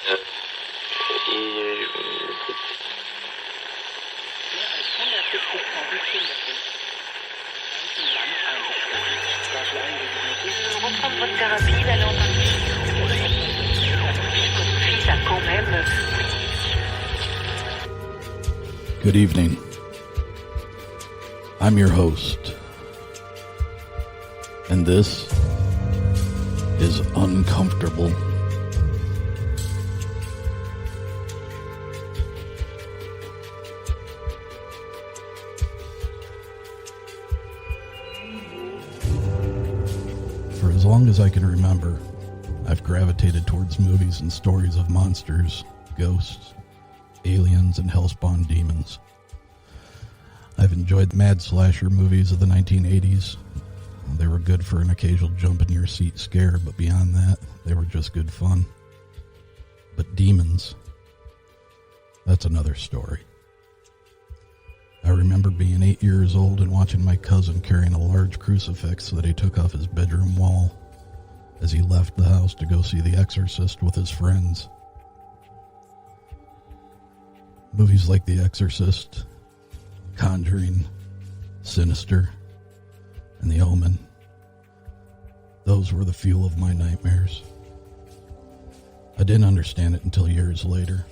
Reprendre votre thérapie, d'aller en partie. Votre fils a quand même... Good evening. I'm your host, and this is uNcomfortable. For as long as I can remember, I've gravitated towards movies and stories of monsters, ghosts, aliens, and hellspawn demons. I've enjoyed the mad slasher movies of the 1980s. They were good for an occasional jump-in-your-seat scare, but beyond that, they were just good fun. But demons, that's another story. I remember being 8 years old and watching my cousin carrying a large crucifix that he took off his bedroom wall as he left the house to go see The Exorcist with his friends. Movies like The Exorcist, Conjuring, Sinister, and The Omen, those were the fuel of my nightmares. I didn't understand it until years later.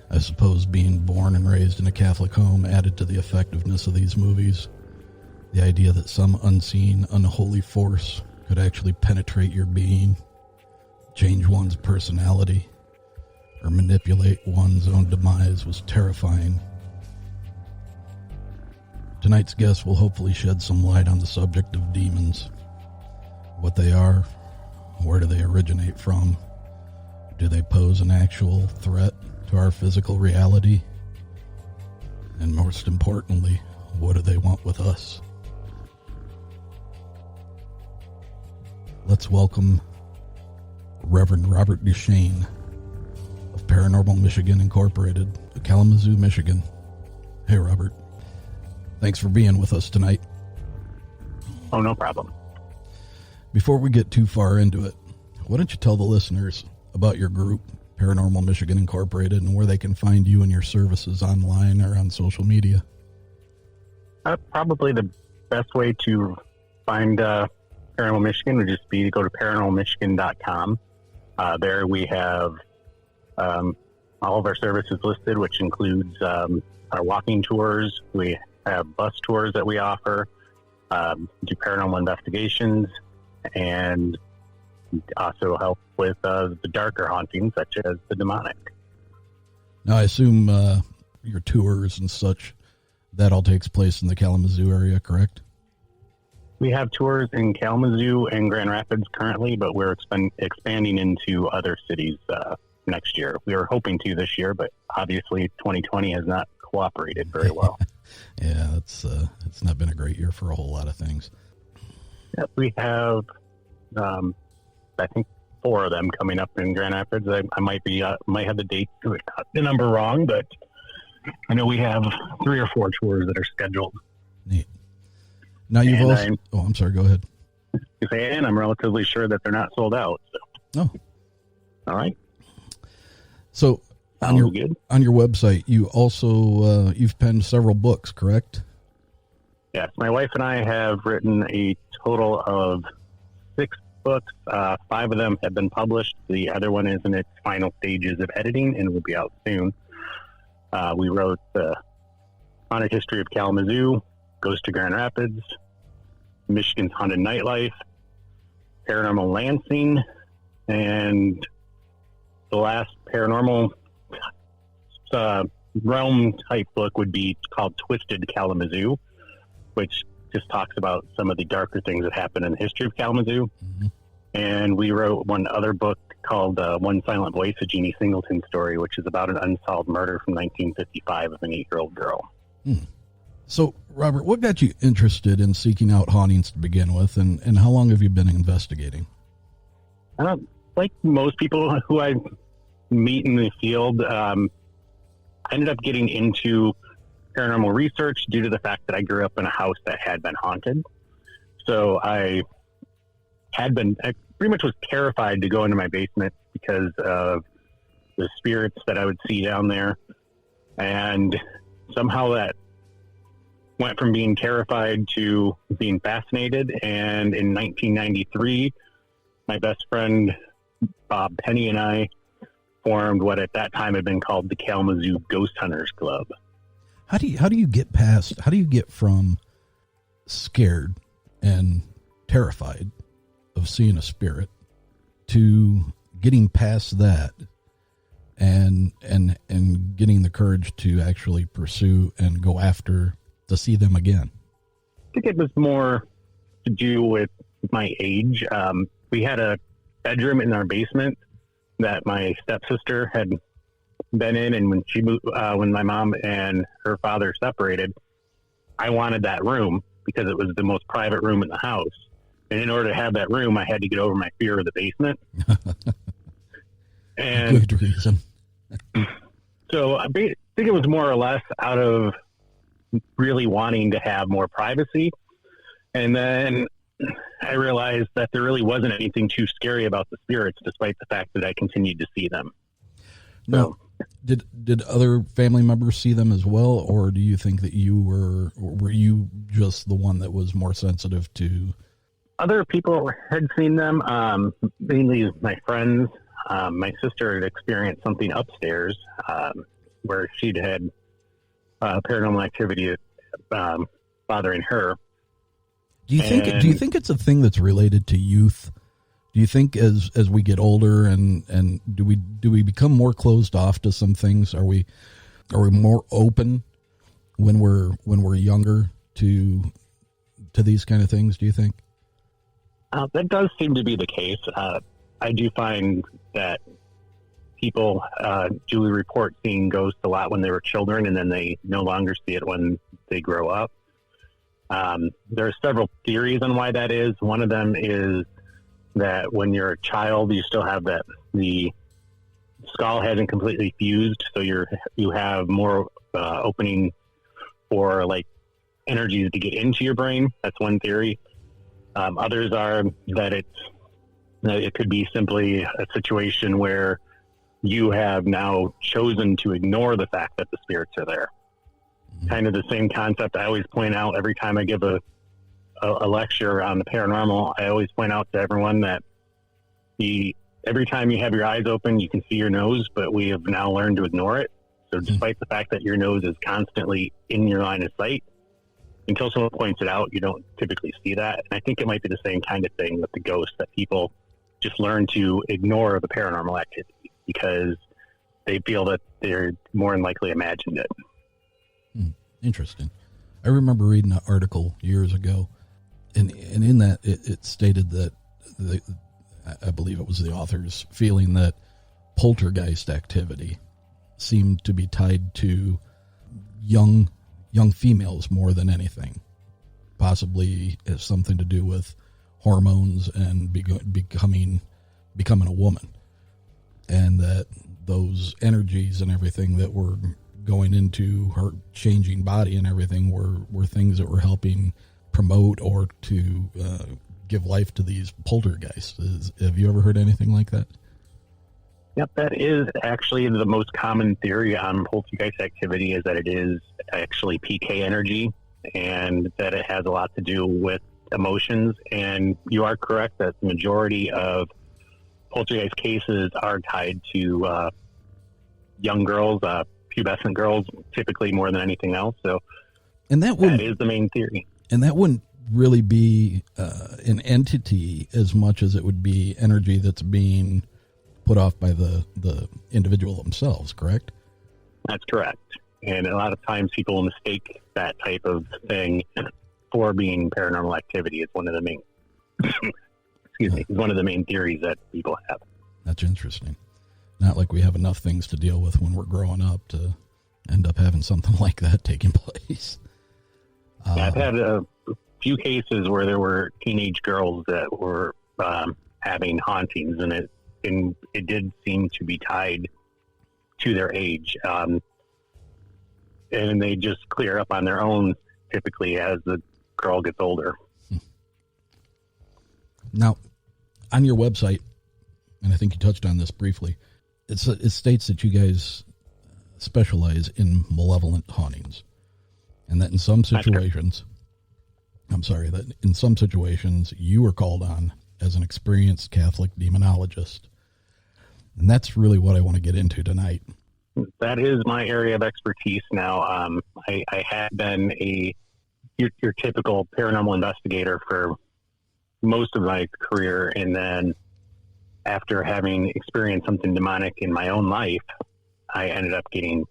I suppose being born and raised in a Catholic home added to the effectiveness of these movies. The idea that some unseen, unholy force could actually penetrate your being, change one's personality, or manipulate one's own demise was terrifying. Tonight's guest will hopefully shed some light on the subject of demons. What they are, where do they originate from, do they pose an actual threat to our physical reality, and most importantly, what do they want with us? Let's welcome Reverend Robert DuShane of Paranormal Michigan Inc. of Kalamazoo, Michigan. Hey, Robert. Thanks for being with us tonight. Oh, no problem. Before we get too far into it, why don't you tell the listeners about your group, Paranormal Michigan Incorporated, and where they can find you and your services online or on social media? Probably the best way to find Paranormal Michigan would just be to go to paranormalmichigan.com. There we have all of our services listed, which includes our walking tours. We have bus tours that we offer, do paranormal investigations, and also help with the darker hauntings, such as the demonic. Now, I assume your tours and such, that all takes place in the Kalamazoo area, correct? We have tours in Kalamazoo and Grand Rapids currently, but we're expanding into other cities next year. We were hoping to this year, but obviously 2020 has not cooperated very well. Yeah, it's not been a great year for a whole lot of things. Yep, we have, I think, 4 of them coming up in Grand Rapids. I might have the number wrong, but I know we have 3 or 4 tours that are scheduled. Neat. Now you've I'm sorry, go ahead. And I'm relatively sure that they're not sold out. So. Oh. All right. So on your website, you also, you've penned several books, correct? Yes. My wife and I have written a total of 6 books. 5 of them have been published. The other one is in its final stages of editing and will be out soon. We wrote The Haunted History of Kalamazoo, Goes to Grand Rapids, Michigan's Haunted Nightlife, Paranormal Lansing, and the last paranormal realm type book would be called Twisted Kalamazoo, which just talks about some of the darker things that happened in the history of Kalamazoo. Mm-hmm. And we wrote one other book called One Silent Voice, a Jeannie Singleton story, which is about an unsolved murder from 1955 of an 8-year-old girl. So, Robert, what got you interested in seeking out hauntings to begin with, and how long have you been investigating? Like most people who I meet in the field, I ended up getting into paranormal research due to the fact that I grew up in a house that had been haunted. So I pretty much was terrified to go into my basement because of the spirits that I would see down there. And somehow that went from being terrified to being fascinated. And in 1993, my best friend, Bob Penny, and I formed what at that time had been called the Kalamazoo Ghost Hunters Club. How do you get from scared and terrified of seeing a spirit to getting past that and getting the courage to actually pursue and go after to see them again? I think it was more to do with my age. We had a bedroom in our basement that my stepsister had been in, and when she moved, when my mom and her father separated, I wanted that room because it was the most private room in the house. And in order to have that room, I had to get over my fear of the basement. And good reason. So I think it was more or less out of really wanting to have more privacy. And then I realized that there really wasn't anything too scary about the spirits, despite the fact that I continued to see them. No. Did other family members see them as well, or do you think that were you just the one that was more sensitive to? Other people had seen them, mainly my friends. My sister had experienced something upstairs where she'd had paranormal activity bothering her. Do you think it's a thing that's related to youth? Do you think as we get older and do we become more closed off to some things? Are we more open when we're younger to these kind of things? Do you think? That does seem to be the case. I do find that people do report seeing ghosts a lot when they were children, and then they no longer see it when they grow up. There are several theories on why that is. One of them is that when you're a child, you still have the skull hasn't completely fused, so you have more opening for like energies to get into your brain. That's one theory. Others are that it could be simply a situation where you have now chosen to ignore the fact that the spirits are there. Mm-hmm. Kind of the same concept I always point out every time I give a lecture on the paranormal. I always point out to everyone that every time you have your eyes open, you can see your nose, but we have now learned to ignore it. So despite the fact that your nose is constantly in your line of sight, until someone points it out, you don't typically see that. And I think it might be the same kind of thing with the ghosts, that people just learn to ignore the paranormal activity because they feel that they're more than likely imagined it. Interesting. I remember reading an article years ago, and in that it stated that I believe it was the author's feeling that poltergeist activity seemed to be tied to young females more than anything. Possibly has something to do with hormones and becoming a woman, and that those energies and everything that were going into her changing body and everything were things that were helping promote or to give life to these poltergeists. Have you ever heard anything like that? Yep, that is actually the most common theory on poltergeist activity, is that it is actually PK energy and that it has a lot to do with emotions. And you are correct that the majority of poltergeist cases are tied to young girls, pubescent girls, typically more than anything else. So that is the main theory. And that wouldn't really be an entity as much as it would be energy that's being put off by the individual themselves, correct? That's correct. And a lot of times people mistake that type of thing for being paranormal activity. It's one of the main it's one of the main theories that people have. That's interesting. Not like we have enough things to deal with when we're growing up to end up having something like that taking place. I've had a few cases where there were teenage girls that were having hauntings, and it did seem to be tied to their age. And they just clear up on their own, typically, as the girl gets older. Now, on your website, and I think you touched on this briefly, it states that you guys specialize in malevolent hauntings, and that in some situations, that in some situations you were called on as an experienced Catholic demonologist. And that's really what I want to get into tonight. That is my area of expertise now. I had been your typical paranormal investigator for most of my career, and then after having experienced something demonic in my own life, I ended up getting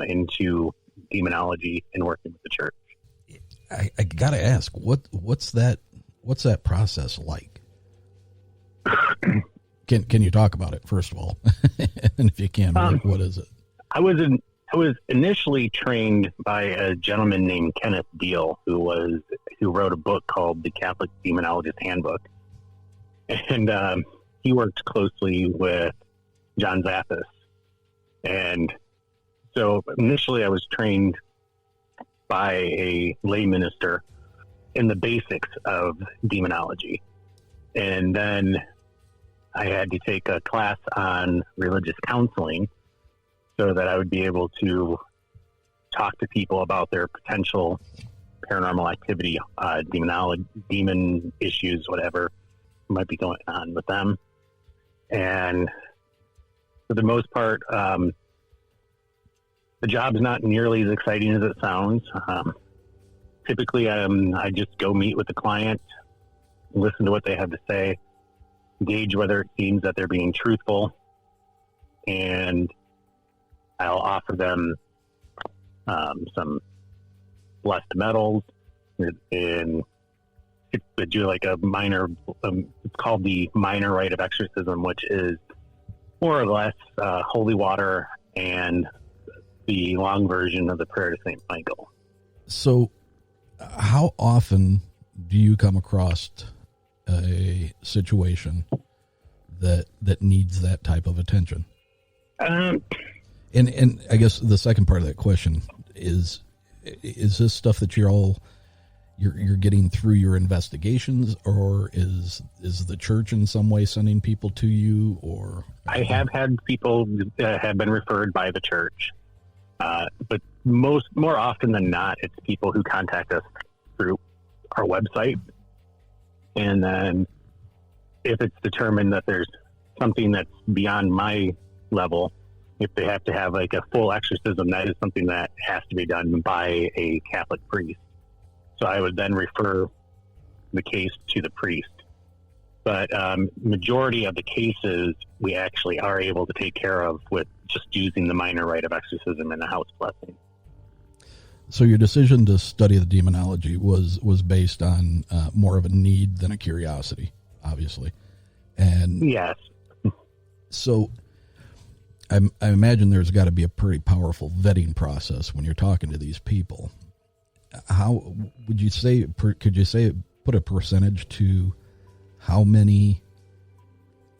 into demonology and working with the church. I gotta ask, what's that process like? Can you talk about it, first of all? And if you can, what is it? I was initially trained by a gentleman named Kenneth Deal, who wrote a book called The Catholic Demonologist Handbook, and he worked closely with John Zappis. And so initially I was trained by a lay minister in the basics of demonology. And then I had to take a class on religious counseling so that I would be able to talk to people about their potential paranormal activity, demon issues, whatever might be going on with them. And for the most part, the job is not nearly as exciting as it sounds. Typically, I just go meet with the client, listen to what they have to say, gauge whether it seems that they're being truthful, and I'll offer them some blessed metals and do like a minor, it's called the minor rite of exorcism, which is more or less holy water and the long version of the prayer to St. Michael. So how often do you come across a situation that needs that type of attention? And I guess the second part of that question is this stuff that you're getting through your investigations, or is the church in some way sending people to you? Or I have had people that have been referred by the church, but more often than not, it's people who contact us through our website. And then if it's determined that there's something that's beyond my level, if they have to have like a full exorcism, that is something that has to be done by a Catholic priest. So I would then refer the case to the priest. But majority of the cases we actually are able to take care of with just using the minor rite of exorcism and the house blessing. So your decision to study the demonology was based on more of a need than a curiosity, obviously. And yes. So I imagine there's got to be a pretty powerful vetting process when you're talking to these people. How would you say, could you say, put a percentage to how many,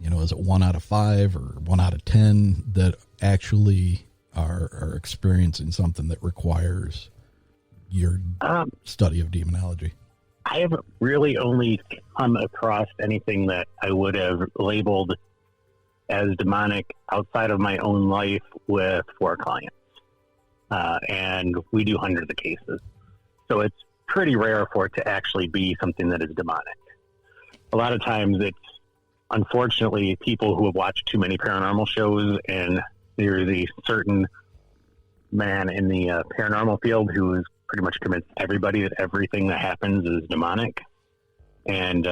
is it 1 out of 5 or 1 out of 10 that actually are experiencing something that requires your study of demonology? I haven't really only come across anything that I would have labeled as demonic outside of my own life with 4 clients. And we do hundreds of cases. So it's pretty rare for it to actually be something that is demonic. A lot of times it's, unfortunately, people who have watched too many paranormal shows, and there's a certain man in the paranormal field who is pretty much convinced everybody that everything that happens is demonic. And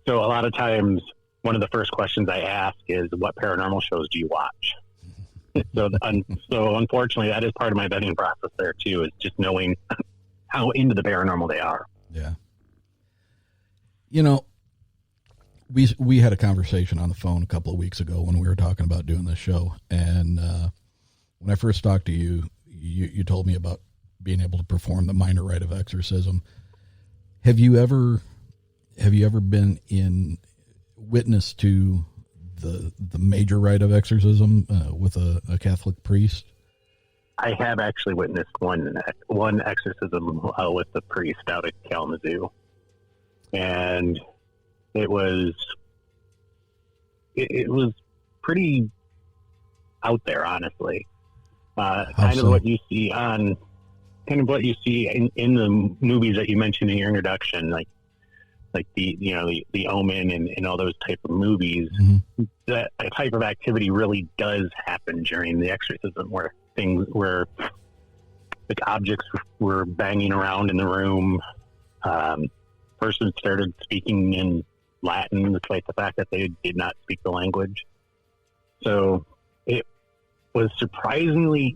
so a lot of times, one of the first questions I ask is, what paranormal shows do you watch? So unfortunately, that is part of my vetting process there too, is just knowing how into the paranormal they are. Yeah. We had a conversation on the phone a couple of weeks ago when we were talking about doing this show. And when I first talked to you, you told me about being able to perform the minor rite of exorcism. Have you ever been in witness to the major rite of exorcism with a Catholic priest? I have actually witnessed one exorcism with the priest out at Kalamazoo, and it was pretty out there, honestly. How Kind so? of what you see in the movies that you mentioned in your introduction, like the Omen and all those type of movies. Mm-hmm. That type of activity really does happen during the exorcism, where like objects were banging around in the room. Person started speaking in Latin, despite the fact that they did not speak the language. So it was surprisingly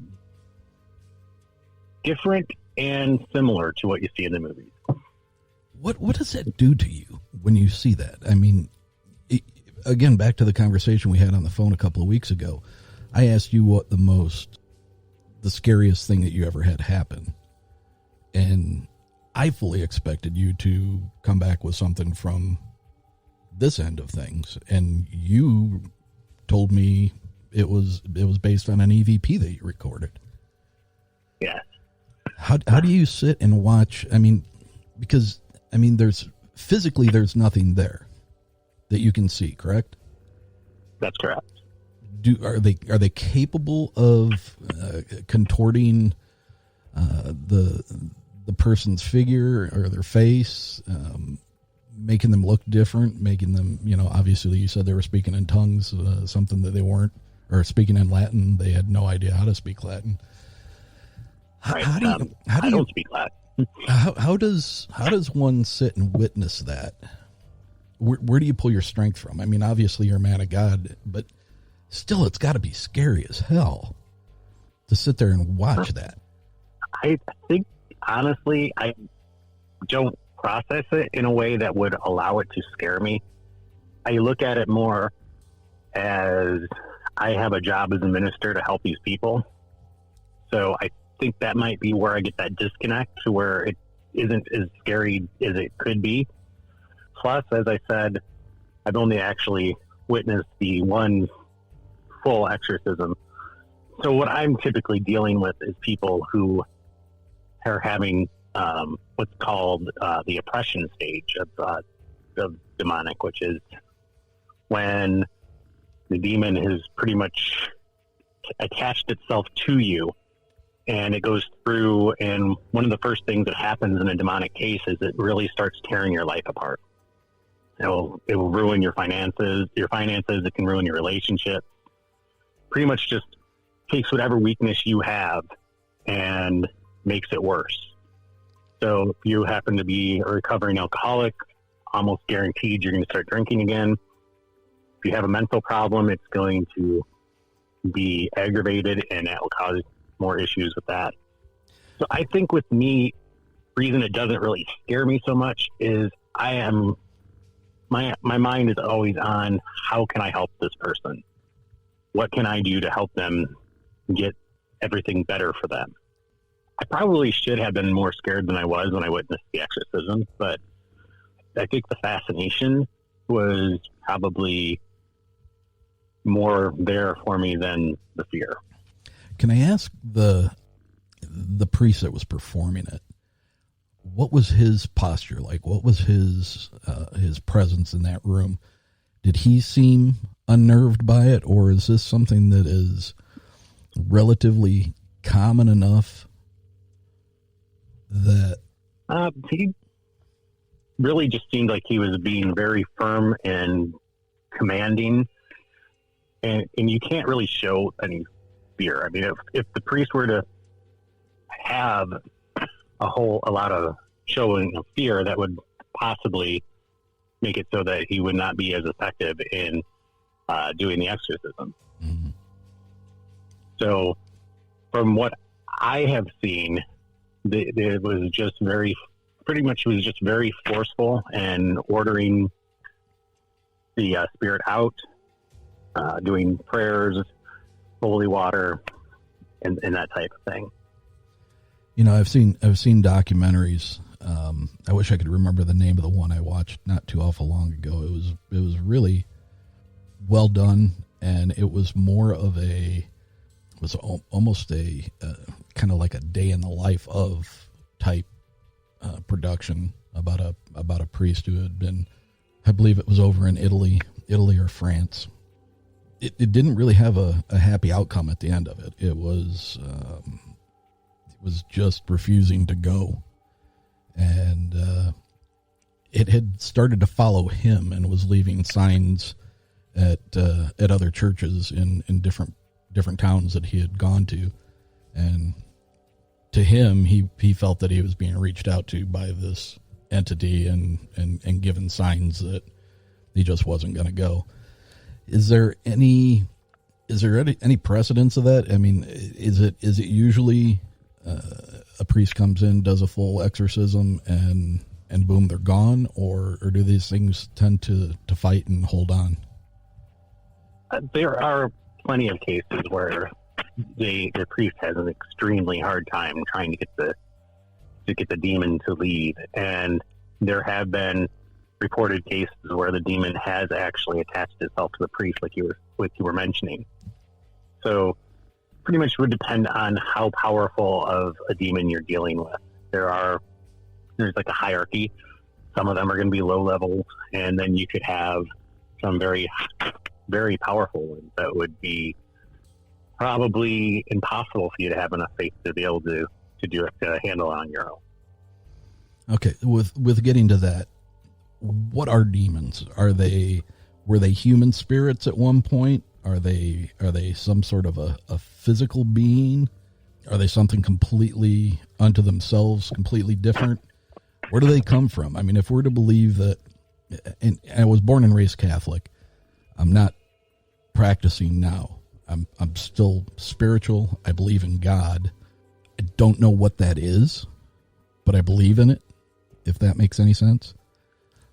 different and similar to what you see in the movies. What does that do to you when you see that? I mean, again, back to the conversation we had on the phone a couple of weeks ago. I asked you what the scariest thing that you ever had happen. And I fully expected you to come back with something from this end of things. And you told me it was based on an EVP that you recorded. Yeah. How do you sit and watch? I mean, because there's nothing there that you can see, correct? That's correct. Are they capable of contorting the person's figure or their face, making them look different, making them, obviously you said they were speaking in tongues, something that they weren't, or speaking in Latin. They had no idea how to speak Latin. Right. How do you, I don't speak Latin. How does one sit and witness that? Where do you pull your strength from? I mean, obviously you're a man of God, but still, it's got to be scary as hell to sit there and watch that. I think, honestly, I don't process it in a way that would allow it to scare me. I look at it more as I have a job as a minister to help these people. So I think that might be where I get that disconnect, to where it isn't as scary as it could be. Plus, as I said, I've only actually witnessed the one full exorcism. So what I'm typically dealing with is people who are having what's called the oppression stage of demonic, which is when the demon has pretty much attached itself to you, and it goes through, and one of the first things that happens in a demonic case is it really starts tearing your life apart. It will ruin your finances. It can ruin your relationship. Pretty much just takes whatever weakness you have and makes it worse. So if you happen to be a recovering alcoholic, almost guaranteed you're going to start drinking again. If you have a mental problem, it's going to be aggravated, and that will cause more issues with that. So I think with me, the reason it doesn't really scare me so much is my mind is always on, how can I help this person? What can I do to help them get everything better for them? I probably should have been more scared than I was when I witnessed the exorcism, but I think the fascination was probably more there for me than the fear. Can I ask the priest that was performing it, what was his posture like? What was his presence in that room? Did he seem unnerved by it, or is this something that is relatively common enough that he really just seemed like he was being very firm and commanding, and you can't really show any fear. I mean, if the priest were to have a lot of showing of fear, that would possibly make it so that he would not be as effective in doing the exorcism. Mm-hmm. So from what I have seen, it was just very forceful and ordering the spirit out, doing prayers, holy water, and that type of thing. I've seen documentaries. I wish I could remember the name of the one I watched not too awful long ago. It was really well done, and it was more of almost a kind of like a day in the life of type production about a priest who had been, I believe it was over in Italy or France, it didn't really have a happy outcome at the end of it. It was just refusing to go. And it had started to follow him and was leaving signs at other churches in different towns that he had gone to. And to him, he felt that he was being reached out to by this entity and given signs that he just wasn't going to go. Is there any precedence of that? I mean, is it usually a priest comes in, does a full exorcism, and boom, they're gone, or do these things tend to fight and hold on? There are plenty of cases where the priest has an extremely hard time trying to get the demon to leave, and there have been reported cases where the demon has actually attached itself to the priest, like you were mentioning. So, pretty much would depend on how powerful of a demon you're dealing with. There's like a hierarchy. Some of them are going to be low levels, and then you could have some very, very powerful ones that would be probably impossible for you to have enough faith to be able to do it, to handle it on your own. Okay, with getting to that, what are demons? Were they human spirits at one point? Are they some sort of a physical being? Are they something completely unto themselves, completely different? Where do they come from? I mean, if we're to believe that, and I was born and raised Catholic, I'm not practicing now. I'm still spiritual. I believe in God. I don't know what that is, but I believe in it, if that makes any sense.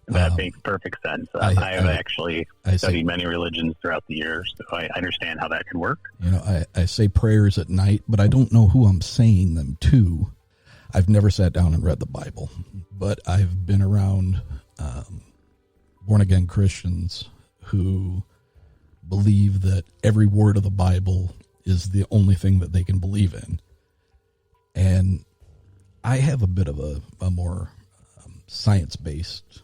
That makes perfect sense. I have actually studied many religions throughout the years, so I understand how that can work. You know, I say prayers at night, but I don't know who I'm saying them to. I've never sat down and read the Bible, but I've been around born-again Christians who believe that every word of the Bible is the only thing that they can believe in. And I have a bit of a more science-based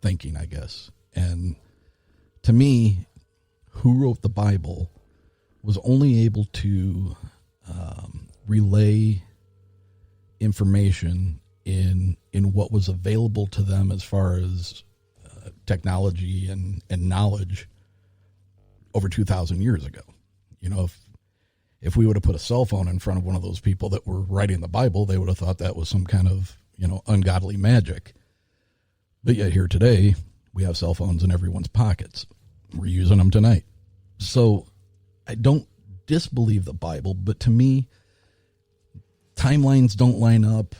thinking, I guess. And to me, who wrote the Bible was only able to relay information in what was available to them as far as technology and knowledge over 2,000 years ago. You know, if we would have put a cell phone in front of one of those people that were writing the Bible, they would have thought that was some kind of, ungodly magic. But yet here today, we have cell phones in everyone's pockets. We're using them tonight. So I don't disbelieve the Bible, but to me, timelines don't line up.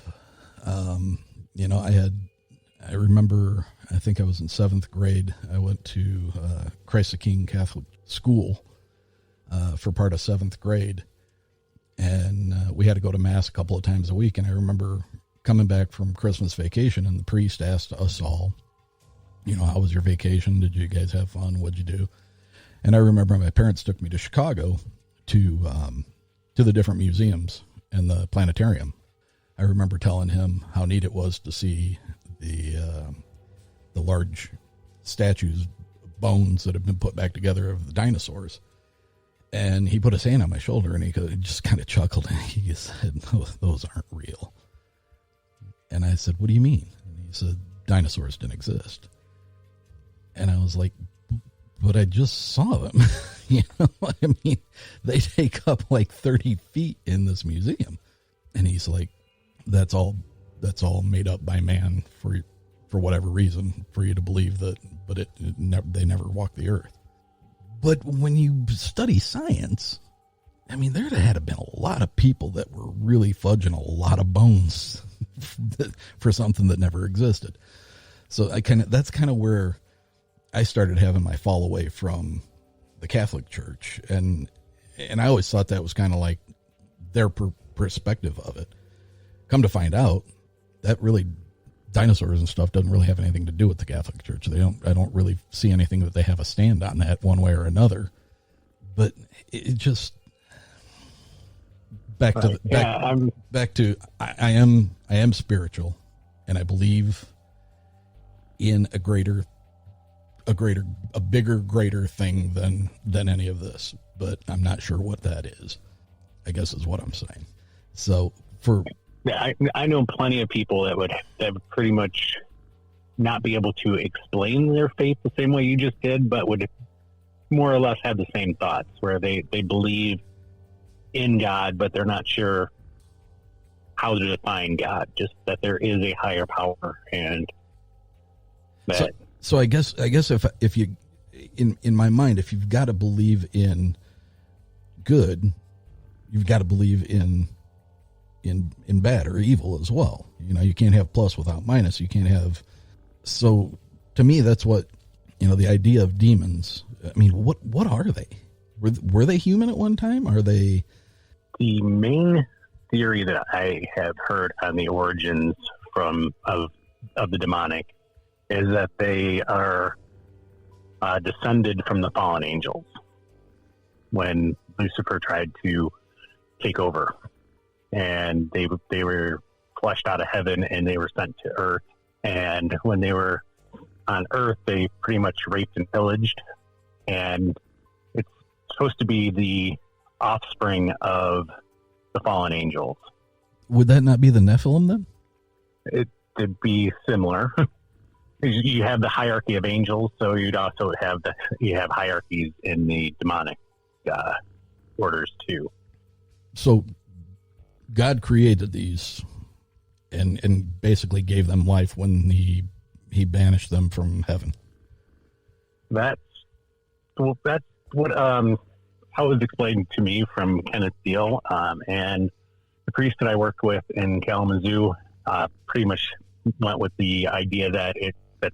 I remember, I think I was in 7th grade. I went to Christ the King Catholic School for part of 7th grade. And we had to go to Mass a couple of times a week. And I remember coming back from Christmas vacation, and the priest asked us all, how was your vacation? Did you guys have fun? What'd you do? And I remember my parents took me to Chicago to the different museums and the planetarium. I remember telling him how neat it was to see the large statues, bones that have been put back together of the dinosaurs. And he put his hand on my shoulder and he just kind of chuckled and he said, "No, those aren't real." And I said, "What do you mean?" And he said, "Dinosaurs didn't exist." And I was like, "But I just saw them." They take up like 30 feet in this museum. And he's like, that's all made up by man for whatever reason, for you to believe that, but they never walked the earth. But when you study science, there had to been a lot of people that were really fudging a lot of bones for something that never existed. So that's kind of where I started having my fall away from the Catholic Church. And I always thought that was kind of like their perspective of it. Come to find out, that really, dinosaurs and stuff doesn't really have anything to do with the Catholic Church. I don't really see anything that they have a stand on that one way or another. But it just back to I am spiritual, and I believe in a greater a bigger, greater thing than any of this, but I'm not sure what that is, I guess is what I'm saying. So I know plenty of people that would pretty much not be able to explain their faith the same way you just did, but would more or less have the same thoughts, where they believe in God, but they're not sure how to define God, just that there is a higher power. And that. So I guess if you, in my mind, if you've got to believe in good, you've got to believe in bad or evil as well. You know, you can't have plus without minus. You can't have. So to me, that's what, the idea of demons. I mean, what are they? Were they human at one time? Are they? The main theory that I have heard on the origins of the demonic is that they are descended from the fallen angels when Lucifer tried to take over, and they were flushed out of heaven and they were sent to earth. And when they were on earth, they pretty much raped and pillaged, and it's supposed to be the offspring of the fallen angels. Would that not be the Nephilim then? It'd be similar. You have the hierarchy of angels, so you'd also have hierarchies in the demonic orders too. So God created these and basically gave them life when he banished them from heaven. That's what how it was explained to me from Kenneth Steele, and the priest that I worked with in Kalamazoo pretty much went with the idea that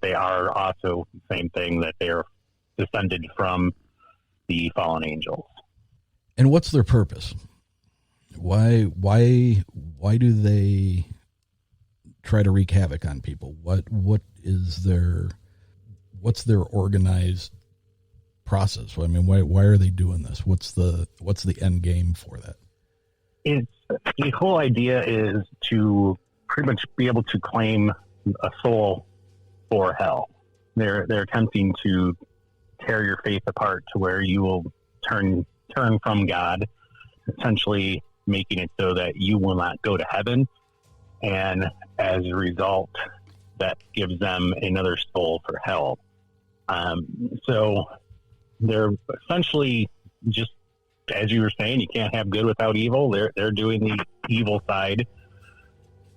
they are also the same thing, that they are descended from the fallen angels. And what's their purpose? Why do they try to wreak havoc on people? What's their organized process? I mean, why are they doing this? What's the end game for that? The whole idea is to pretty much be able to claim a soul for hell. They're attempting to tear your faith apart to where you will turn from God, essentially making it so that you will not go to heaven. And as a result, that gives them another soul for hell. So they're essentially, just as you were saying, you can't have good without evil. They're doing the evil side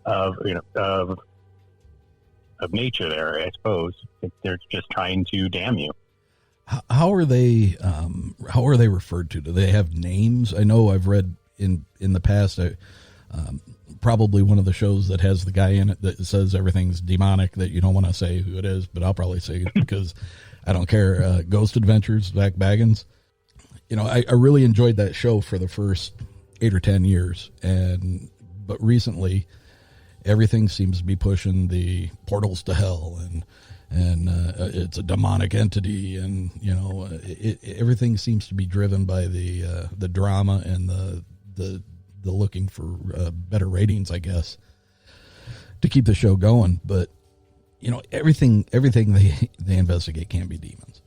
of nature there, I suppose. They're just trying to damn you. How are they referred to? Do they have names? I know I've read in the past, probably one of the shows that has the guy in it that says everything's demonic, that you don't want to say who it is, but I'll probably say it because I don't care. Ghost Adventures, Zach Baggins. I really enjoyed that show for the first 8 or 10 years, but recently everything seems to be pushing the portals to hell, and it's a demonic entity, and everything seems to be driven by the drama and the looking for better ratings, I guess, to keep the show going. But everything they investigate can be demons.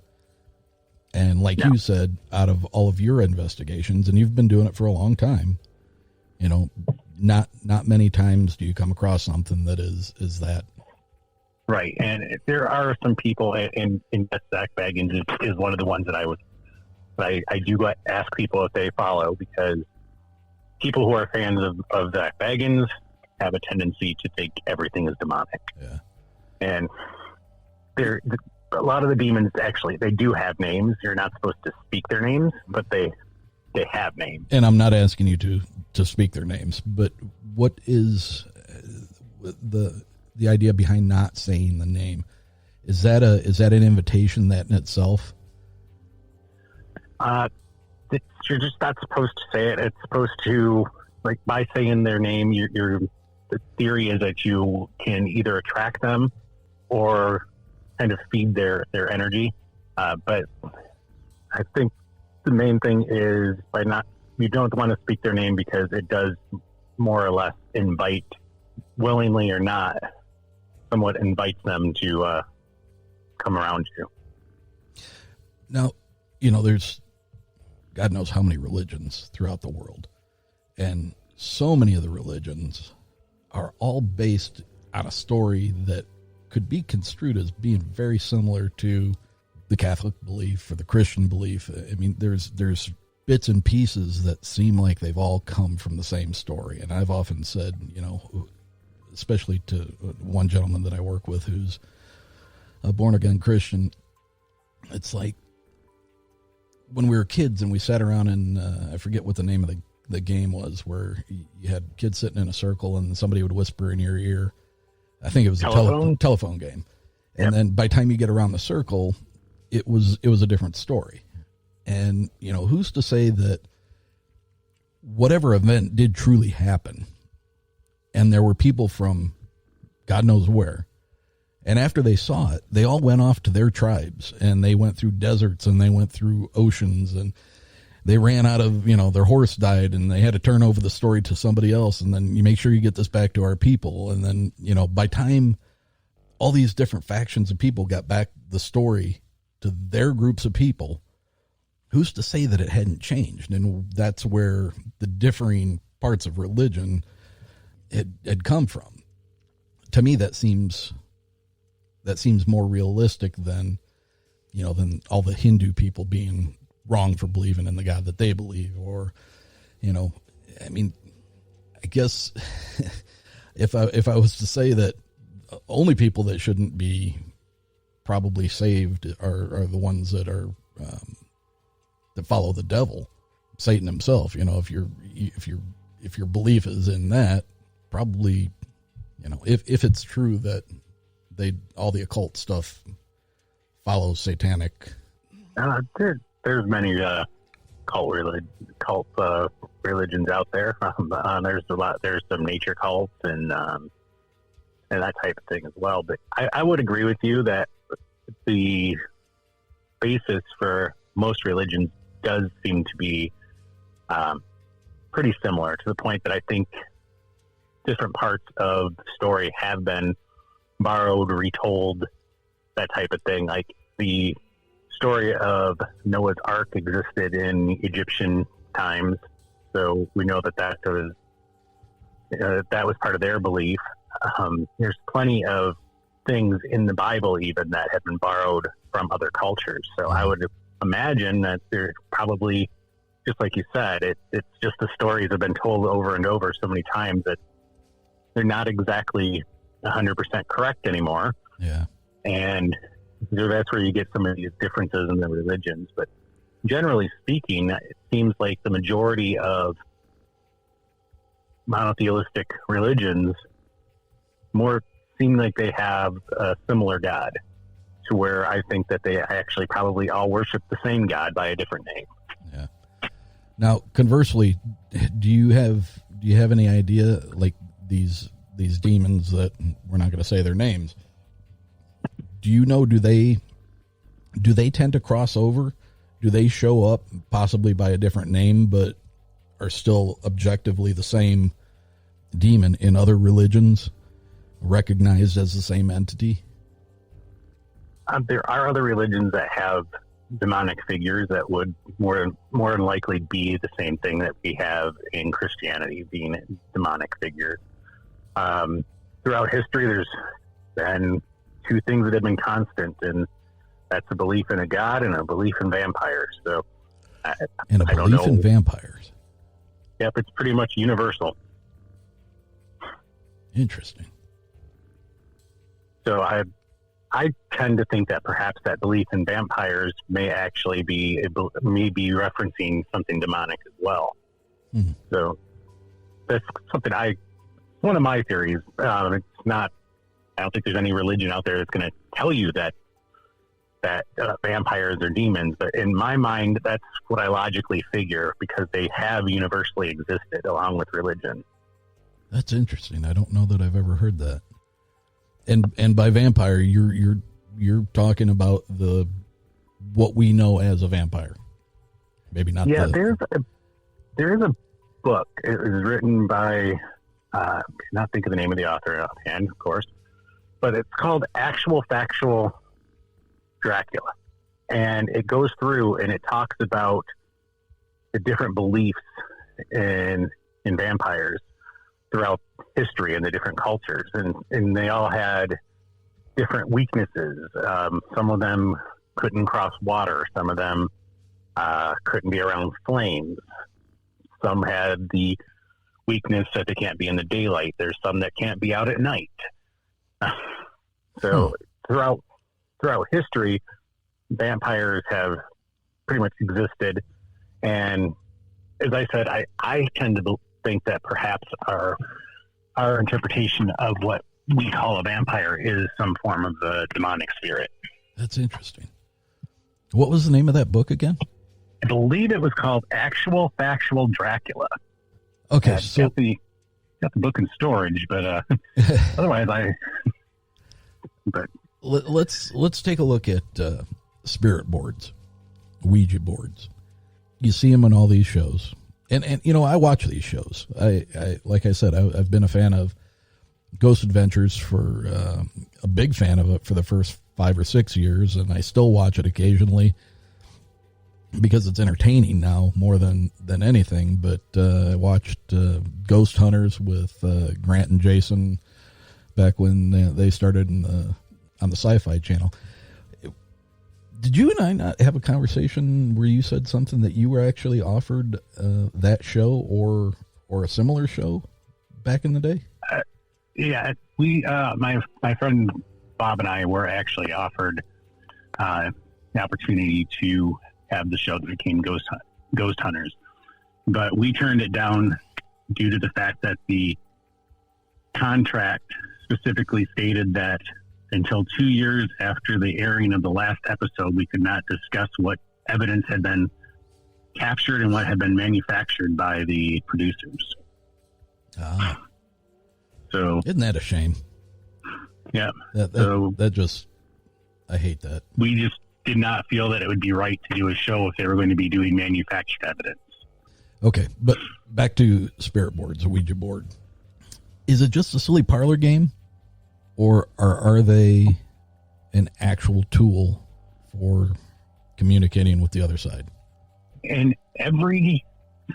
And like you said, out of all of your investigations, and you've been doing it for a long time, not many times do you come across something that is that. Right. And there are some people, in Zach Baggins is one of the ones that I do ask people if they follow, because people who are fans of Zach Baggins have a tendency to think everything is demonic. Yeah. And a lot of the demons, actually, they do have names. You're not supposed to speak their names, but they have names. And I'm not asking you to speak their names, but what is the idea behind not saying the name? Is that an invitation, that in itself? You're just not supposed to say it. It's supposed to, like, by saying their name, the theory is that you can either attract them or kind of feed their energy. But I think the main thing is you don't want to speak their name, because it does more or less invite, willingly or not, somewhat invites them to come around you. Now, there's God knows how many religions throughout the world. And so many of the religions are all based on a story that could be construed as being very similar to the Catholic belief or the Christian belief. I mean, there's bits and pieces that seem like they've all come from the same story. And I've often said, especially to one gentleman that I work with who's a born-again Christian, it's like when we were kids and we sat around and I forget what the name of the game was, where you had kids sitting in a circle and somebody would whisper in your ear. I think it was a telephone game. And then by the time you get around the circle, it was a different story. And, who's to say that whatever event did truly happen, and there were people from God knows where, and after they saw it, they all went off to their tribes, and they went through deserts, and they went through oceans, and they ran out of, their horse died, and they had to turn over the story to somebody else, and then you make sure you get this back to our people. And then, by time all these different factions of people got back the story to their groups of people, who's to say that it hadn't changed? And that's where the differing parts of religion had come from. To me, that seems more realistic than all the Hindu people being wrong for believing in the God that they believe. Or, I guess if I was to say that only people that shouldn't be probably saved are the ones that are, that follow the devil, Satan himself. If your belief is in that, probably, if it's true that all the occult stuff follows satanic. There's many cult religions out there. There's some nature cults and that type of thing as well. But I would agree with you that the basis for most religions does seem to be pretty similar, to the point that I think different parts of the story have been borrowed, retold, that type of thing. Like the story of Noah's Ark existed in Egyptian times, so we know that was part of their belief. There's plenty of things in the Bible even that have been borrowed from other cultures. So I would imagine that they're probably, just like you said, it's just the stories have been told over and over so many times that they're not exactly 100% correct anymore. Yeah. And so that's where you get some of these differences in the religions. But generally speaking, it seems like the majority of monotheistic religions more seem like they have a similar God, to where I think that they actually probably all worship the same God by a different name. Yeah. Now, conversely, do you have any idea, like these demons that we're not going to say their names? Do you know, do they tend to cross over? Do they show up possibly by a different name, but are still objectively the same demon in other religions, recognized as the same entity? There are other religions that have demonic figures that would more than likely be the same thing that we have in Christianity, being demonic figures. Throughout history, there's been two things that have been constant, and that's a belief in a god and a belief in vampires. So, I don't know. In vampires. Yep, it's pretty much universal. Interesting. So I tend to think that perhaps that belief in vampires may actually be referencing something demonic as well. Mm-hmm. So that's something one of my theories. It's not. I don't think there's any religion out there that's going to tell you that vampires are demons, but in my mind, that's what I logically figure, because they have universally existed along with religion. That's interesting. I don't know that I've ever heard that. And by vampire, you're talking about what we know as a vampire. Maybe not. Yeah, there's a book. It was written by I cannot think of the name of the author offhand, of course, but it's called Actual Factual Dracula, And it goes through and it talks about the different beliefs in vampires throughout history and the different cultures. And they all had different weaknesses. Some of them couldn't cross water. Some of them couldn't be around flames. Some had the weakness that they can't be in the daylight. There's some that can't be out at night. So throughout history, vampires have pretty much existed. And as I said, I tend to think that perhaps our interpretation of what we call a vampire is some form of the demonic spirit. That's interesting. What was the name of that book again? I believe it was called Actual Factual Dracula. Okay, so got the book in storage, but otherwise But let's take a look at spirit boards, Ouija boards. You see them on all these shows, and I watch these shows. I like I said, I've been a fan of Ghost Adventures for a big fan of it for the first 5 or 6 years, and I still watch it occasionally because it's entertaining now more than anything. But I watched Ghost Hunters with Grant and Jason back when they started on the Sci-Fi Channel. Did you and I not have a conversation where you said something that you were actually offered that show or a similar show back in the day? Yeah, we my friend Bob and I were actually offered the opportunity to have the show that became Ghost Hunters, but we turned it down due to the fact that the contract specifically stated that until 2 years after the airing of the last episode, we could not discuss what evidence had been captured and what had been manufactured by the producers. Ah. So isn't that a shame? Yeah. That just, I hate that. We just did not feel that it would be right to do a show if they were going to be doing manufactured evidence. Okay, but back to spirit boards, a Ouija board. Is it just a silly parlor game, or are they an actual tool for communicating with the other side? In every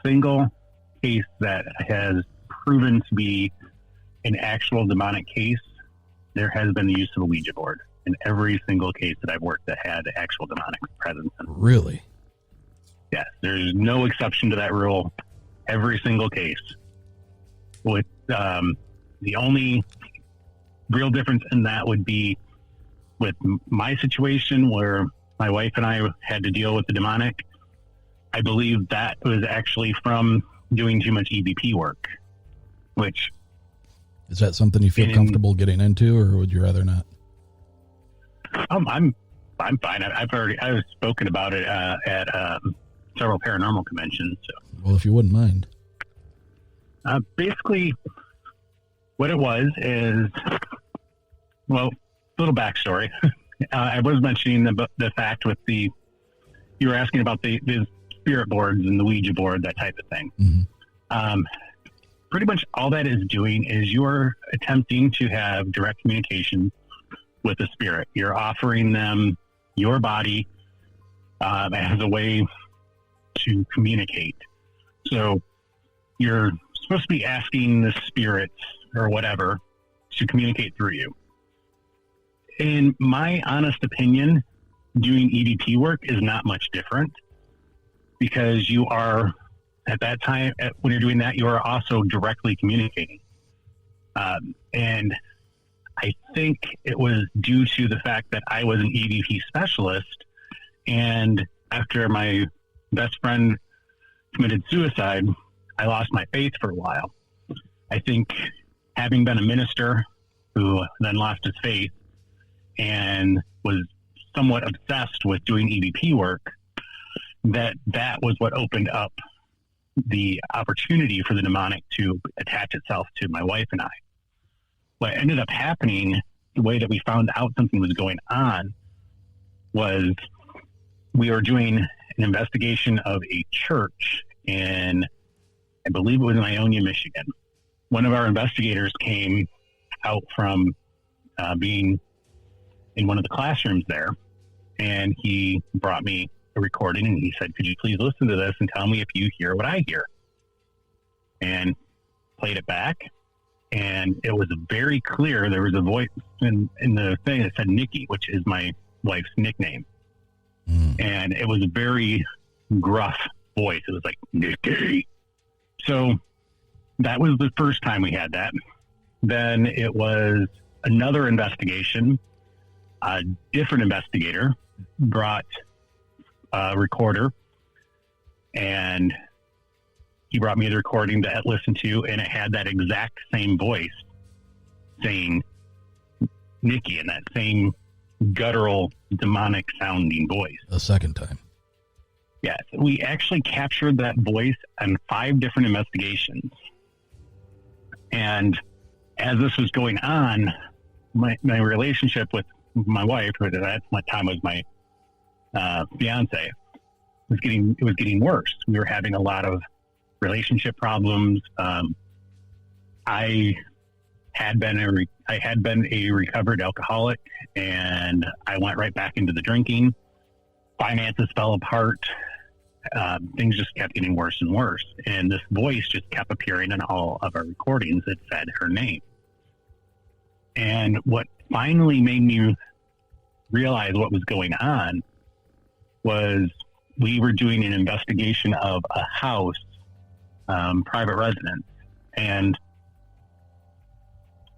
single case that has proven to be an actual demonic case, there has been the use of a Ouija board. In every single case that I've worked that had actual demonic presence. Really? Yes, there's no exception to that rule. Every single case. With the only real difference in that would be with my situation where my wife and I had to deal with the demonic. I believe that was actually from doing too much EVP work, which... Is that something you feel comfortable getting into, or would you rather not? I'm fine. I've spoken about it at several paranormal conventions. So. Well, if you wouldn't mind. Basically, what it was is, well, a little backstory. I was mentioning the fact with you were asking about the spirit boards and the Ouija board, that type of thing. Mm-hmm. Pretty much all that is doing is you're attempting to have direct communication with the spirit. You're offering them your body as a way to communicate. So you're supposed to be asking the spirits or whatever to communicate through you. In my honest opinion, doing EVP work is not much different, because you are, at that time, when you're doing that, you are also directly communicating. And I think it was due to the fact that I was an EVP specialist, and after my best friend committed suicide, I lost my faith for a while. I think having been a minister who then lost his faith and was somewhat obsessed with doing EVP work, that was what opened up the opportunity for the demonic to attach itself to my wife and I. What ended up happening, the way that we found out something was going on, was we were doing an investigation of a church in, I believe it was in Ionia, Michigan. One of our investigators came out from being in one of the classrooms there, and he brought me a recording, and he said, "Could you please listen to this and tell me if you hear what I hear?" And played it back, and it was very clear. There was a voice in the thing that said Nikki, which is my wife's nickname. And it was a very gruff voice. It was like, Nikki. So that was the first time we had that. Then it was another investigation. A different investigator brought a recorder, and he brought me the recording to listen to, and it had that exact same voice saying Nikki, in that same guttural, demonic sounding voice. A second time. Yes. We actually captured that voice on 5 different investigations. And as this was going on, my relationship with my wife, who at that time was my fiance, was getting worse. We were having a lot of relationship problems. I had been a recovered alcoholic, and I went right back into the drinking. Finances fell apart. Things just kept getting worse and worse. And this voice just kept appearing in all of our recordings that said her name. And what finally made me realize what was going on was we were doing an investigation of a house, private residence. And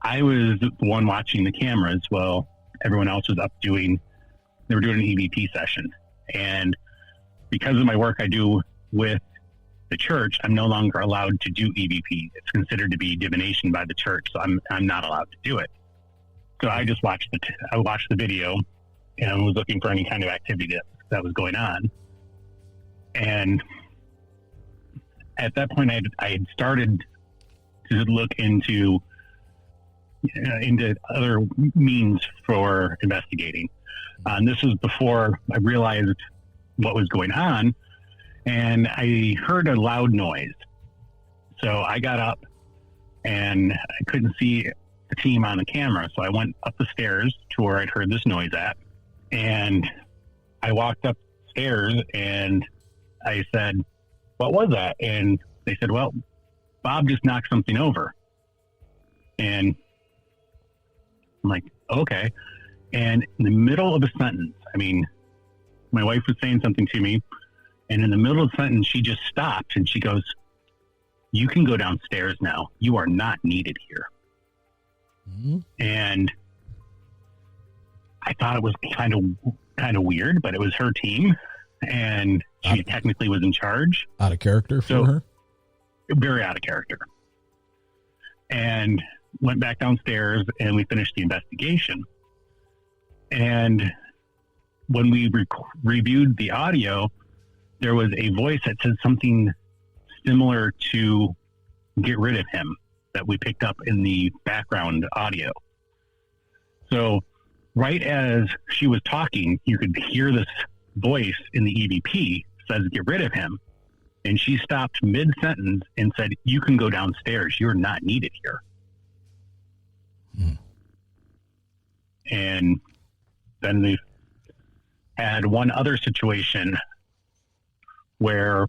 I was the one watching the cameras while everyone else was they were doing an EVP session. And because of my work I do with the church, I'm no longer allowed to do EVP. It's considered to be divination by the church, so I'm not allowed to do it. So I just watched the video and was looking for any kind of activity that was going on. And at that point, I had started to look into other means for investigating. And this was before I realized what was going on, and I heard a loud noise. So I got up, and I couldn't see the team on the camera. So I went up the stairs to where I'd heard this noise at, and I walked upstairs, and I said, "What was that?" And they said, "Well, Bob just knocked something over." And I'm like, "Okay." And in the middle of a sentence, my wife was saying something to me, and in the middle of the sentence, she just stopped, and she goes, "You can go downstairs now. You are not needed here." Mm-hmm. And I thought it was kind of weird, but it was her team, and she technically was in charge. Out of character for her? Very out of character. And went back downstairs, and we finished the investigation. And when we reviewed the audio, there was a voice that said something similar to "get rid of him" that we picked up in the background audio. So right as she was talking, you could hear this voice in the EVP says, "Get rid of him." And she stopped mid-sentence and said, "You can go downstairs. You're not needed here." And then we had one other situation where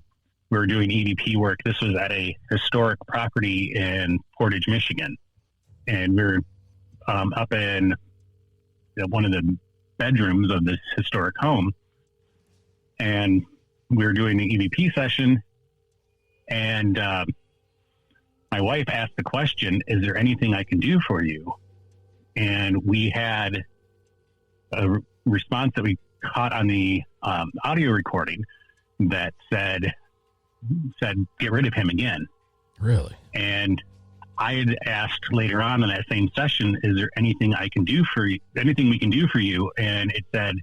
we were doing EVP work. This was at a historic property in Portage, Michigan. And we were up in one of the bedrooms of this historic home. And we were doing the EVP session. And my wife asked the question, "Is there anything I can do for you?" And we had a response that we caught on the audio recording that said, "Get rid of him again." Really? And I had asked later on in that same session, "Is there anything I can do for you? Anything we can do for you?" And it said,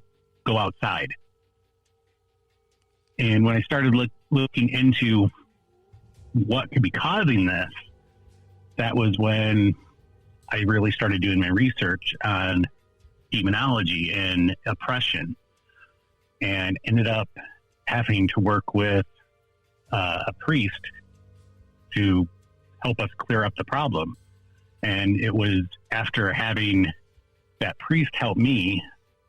"Go outside." And when I started looking into what could be causing this, that was when I really started doing my research on demonology and oppression, and ended up having to work with a priest to help us clear up the problem. And it was after having that priest help me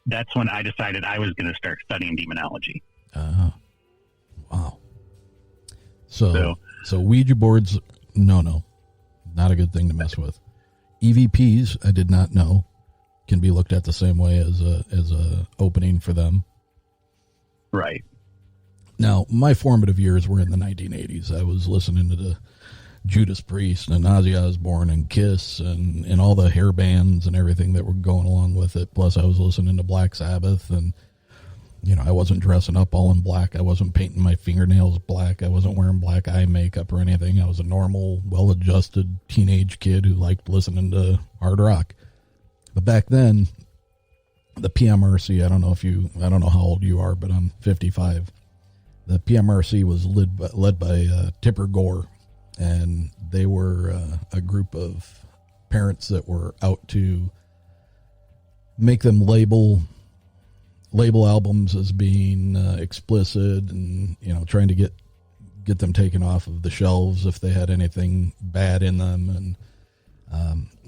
that's when I decided I was going to start studying demonology. Wow. So Ouija boards, no, not a good thing to mess with. EVPs, I did not know, can be looked at the same way as a opening for them. Right. Now, my formative years were in the 1980s. I was listening to the Judas Priest and Ozzy Osbourne and Kiss and all the hair bands and everything that were going along with it. Plus, I was listening to Black Sabbath, and I wasn't dressing up all in black. I wasn't painting my fingernails black. I wasn't wearing black eye makeup or anything. I was a normal, well-adjusted teenage kid who liked listening to hard rock. But back then, the PMRC, I don't know how old you are, but I'm 55. The PMRC was led by Tipper Gore, and they were a group of parents that were out to make them label albums as being explicit, and trying to get them taken off of the shelves if they had anything bad in them. And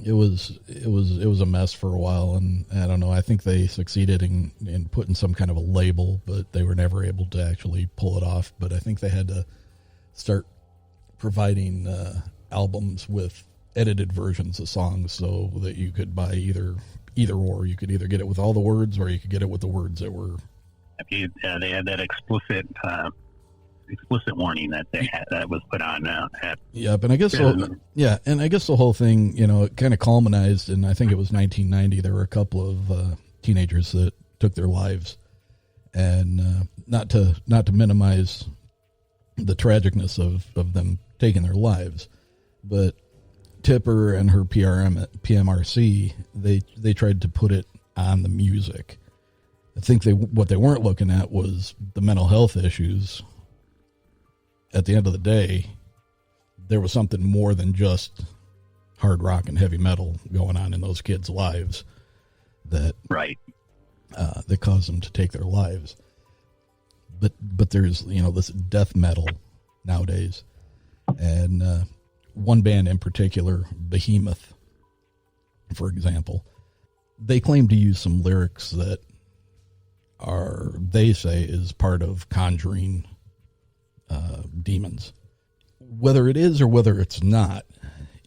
it was a mess for a while, and I don't know, I think they succeeded in putting some kind of a label, but they were never able to actually pull it off. But I think they had to start providing albums with edited versions of songs so that you could buy either or. You could either get it with all the words, or you could get it with the words that were. They had that explicit warning that that was put on. Yep, and I guess and I guess the whole thing, it kind of culminated in, I think it was 1990. There were a couple of teenagers that took their lives, and not to minimize the tragicness of them taking their lives, but Tipper and her PMRC, they tried to put it on the music. I think what they weren't looking at was the mental health issues. At the end of the day, there was something more than just hard rock and heavy metal going on in those kids' lives that that caused them to take their lives. But there's this death metal nowadays, and one band in particular, Behemoth, for example, they claim to use some lyrics that they say is part of conjuring demons. Whether it is or whether it's not,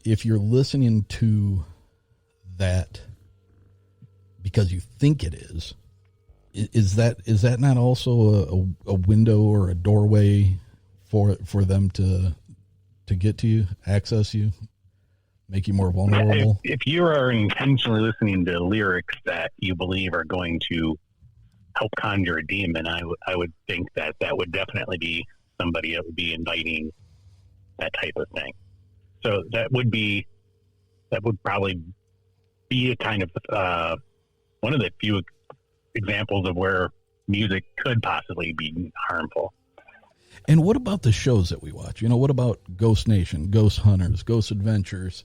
if you're listening to that because you think it is that not also a window or a doorway for them to get to you, access you, make you more vulnerable? If you are intentionally listening to lyrics that you believe are going to help conjure a demon, I would think that would definitely be somebody that would be inviting that type of thing. So that would probably be a kind of one of the few examples of where music could possibly be harmful. And what about the shows that we watch? What about Ghost Nation, Ghost Hunters, Ghost Adventures,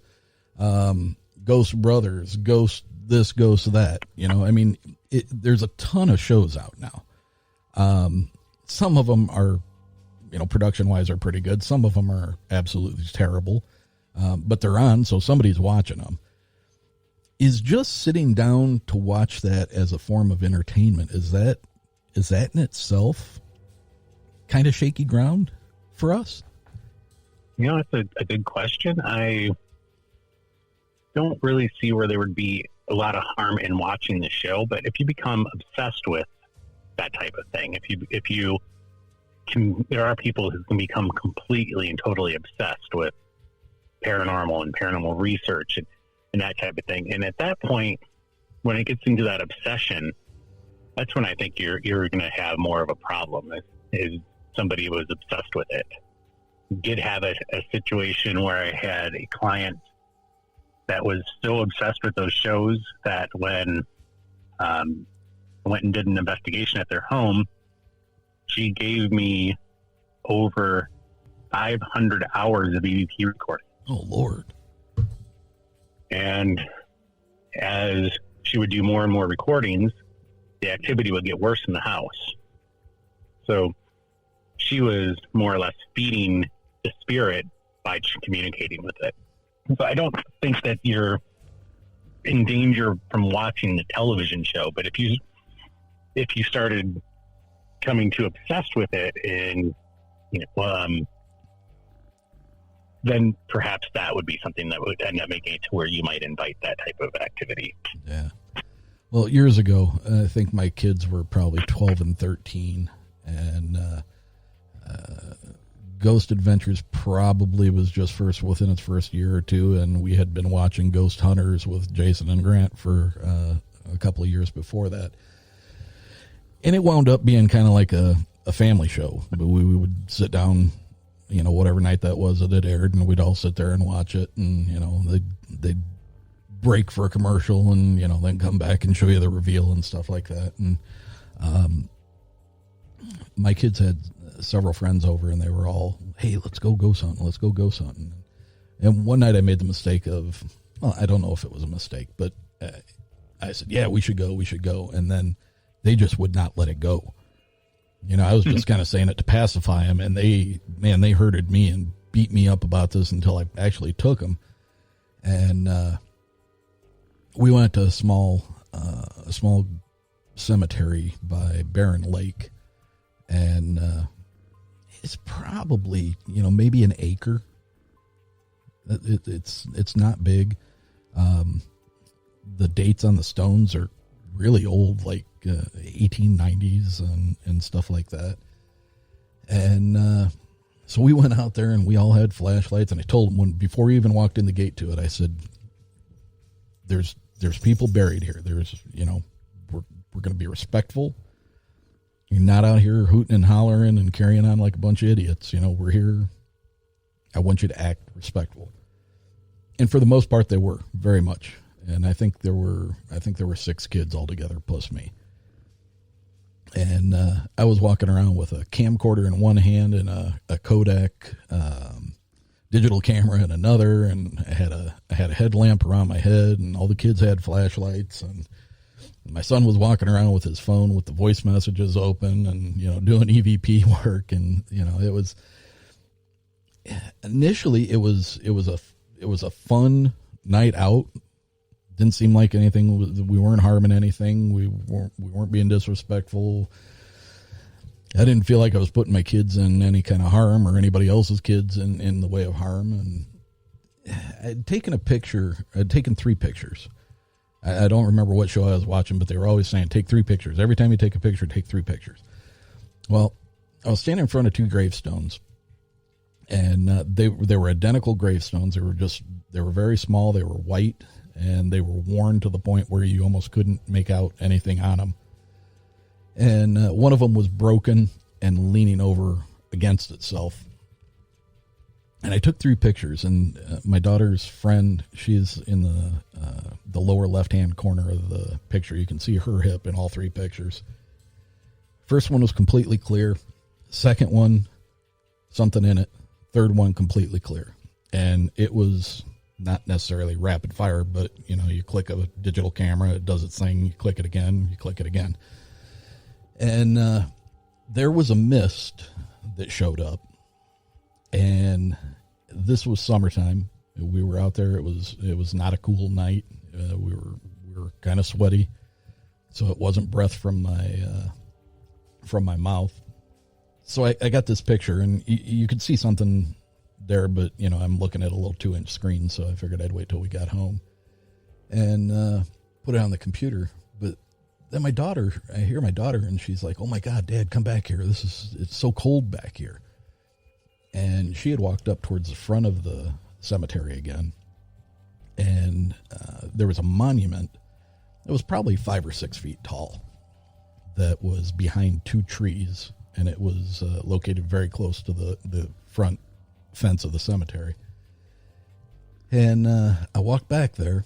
Ghost Brothers, Ghost this, Ghost that? There's a ton of shows out now. Some of them are, production-wise are pretty good. Some of them are absolutely terrible, but they're on, so somebody's watching them. Is just sitting down to watch that as a form of entertainment, is that in itself kind of shaky ground for us? It's a good question. I don't really see where there would be a lot of harm in watching the show, but if you become obsessed with that type of thing, if you can, there are people who can become completely and totally obsessed with paranormal and paranormal research and that type of thing. And at that point, when it gets into that obsession, that's when I think you're going to have more of a problem. Is somebody who was obsessed with it. Did have a situation where I had a client that was so obsessed with those shows that when I went and did an investigation at their home, she gave me over 500 hours of EVP recording. Oh, Lord. And as she would do more and more recordings, the activity would get worse in the house. So she was more or less feeding the spirit by communicating with it. So I don't think that you're in danger from watching the television show, but if you if you started coming too obsessed with it, and then perhaps that would be something that would end up making it to where you might invite that type of activity. Yeah. Well, years ago, I think my kids were probably 12 and 13, and Ghost Adventures probably was just within its first year or two, and we had been watching Ghost Hunters with Jason and Grant for a couple of years before that. And it wound up being kind of like a family show. We would sit down, whatever night that was that it aired, and we'd all sit there and watch it, and, they'd break for a commercial and, then come back and show you the reveal and stuff like that. And my kids had several friends over, and they were all, hey, let's go ghost hunting. Let's go ghost hunting. And one night I made the mistake of, well, I don't know if it was a mistake, but I said, yeah, we should go. And then they just would not let it go. I was just kind of saying it to pacify them, and they herded me and beat me up about this until I actually took them. And we went to a small cemetery by Barren Lake, and it's probably maybe an acre. It's not big. The dates on the stones are really old, like 1890s and stuff like that. And so we went out there, and we all had flashlights, and I told them before we even walked in the gate to it, I said, there's people buried here. We're going to be respectful. You're not out here hooting and hollering and carrying on like a bunch of idiots. We're here. I want you to act respectful. And for the most part, they were very much. And I think there were 6 kids altogether plus me. And I was walking around with a camcorder in one hand and a Kodak digital camera in another, and I had a headlamp around my head, and all the kids had flashlights, and my son was walking around with his phone with the voice messages open, and doing EVP work, and it was initially it was a fun night out. Didn't seem like anything. We weren't harming anything. We weren't being disrespectful. I didn't feel like I was putting my kids in any kind of harm, or anybody else's kids in the way of harm. And I'd taken a picture. I'd taken 3 pictures. I don't remember what show I was watching, but they were always saying, take 3 pictures. Every time you take a picture, take 3 pictures. Well, I was standing in front of 2 gravestones, and they were identical gravestones. They were very small. They were white, and they were worn to the point where you almost couldn't make out anything on them. And one of them was broken and leaning over against itself. And I took 3 pictures, and my daughter's friend, she's in the lower left-hand corner of the picture. You can see her hip in all 3 pictures. First one was completely clear. Second one, something in it. Third one, completely clear. And it was not necessarily rapid fire, but, you click a digital camera, it does its thing, you click it again, you click it again. And there was a mist that showed up, and this was summertime. We were out there. It was not a cool night. We were kind of sweaty, so it wasn't breath from my mouth. So I got this picture, and you could see something there, but I'm looking at a little 2-inch screen, so I figured I'd wait till we got home and put it on the computer. But then I hear my daughter, and she's like, "Oh my God, Dad, come back here. It's so cold back here." And she had walked up towards the front of the cemetery again, and there was a monument that was probably 5 or 6 feet tall that was behind 2 trees, and it was located very close to the front fence of the cemetery. And I walked back there.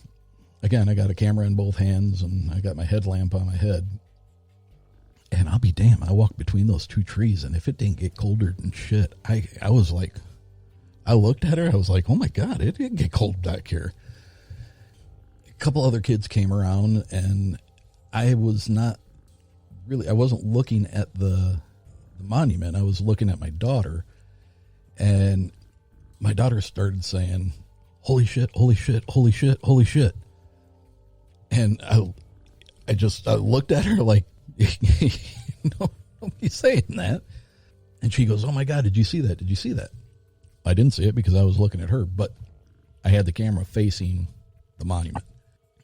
Again, I got a camera in both hands, and I got my headlamp on my head. And I'll be damned, I walked between those 2 trees, and if it didn't get colder than shit, I was like, I looked at her, I was like, oh my God, it didn't get cold back here. A couple other kids came around, and I wasn't looking at the monument. I was looking at my daughter, and my daughter started saying, "Holy shit, holy shit, holy shit, holy shit." And I looked at her like, No, don't be saying that. And she goes, oh my God, did you see that? Did you see that? I didn't see it because I was looking at her, but I had the camera facing the monument.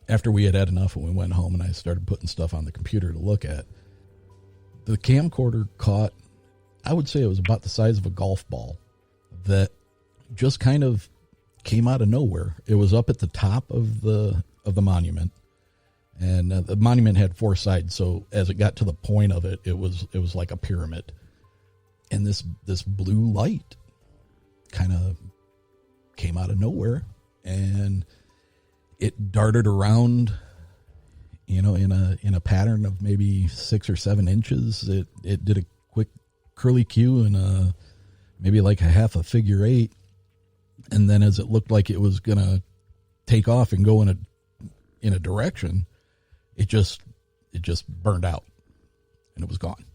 After we had had enough and we went home and I started putting stuff on the computer to look at, the camcorder caught, I would say it was about the size of a golf ball that just kind of came out of nowhere. It was up at the top of the monument, and the monument had four sides. So as it got to the point of it, it was like a pyramid, and this blue light kind of came out of nowhere, and it darted around, in a pattern of maybe 6 or 7 inches. It did a quick curly Q and maybe like a half a figure eight. And then as it looked like it was going to take off and go in a direction, it just burned out and it was gone.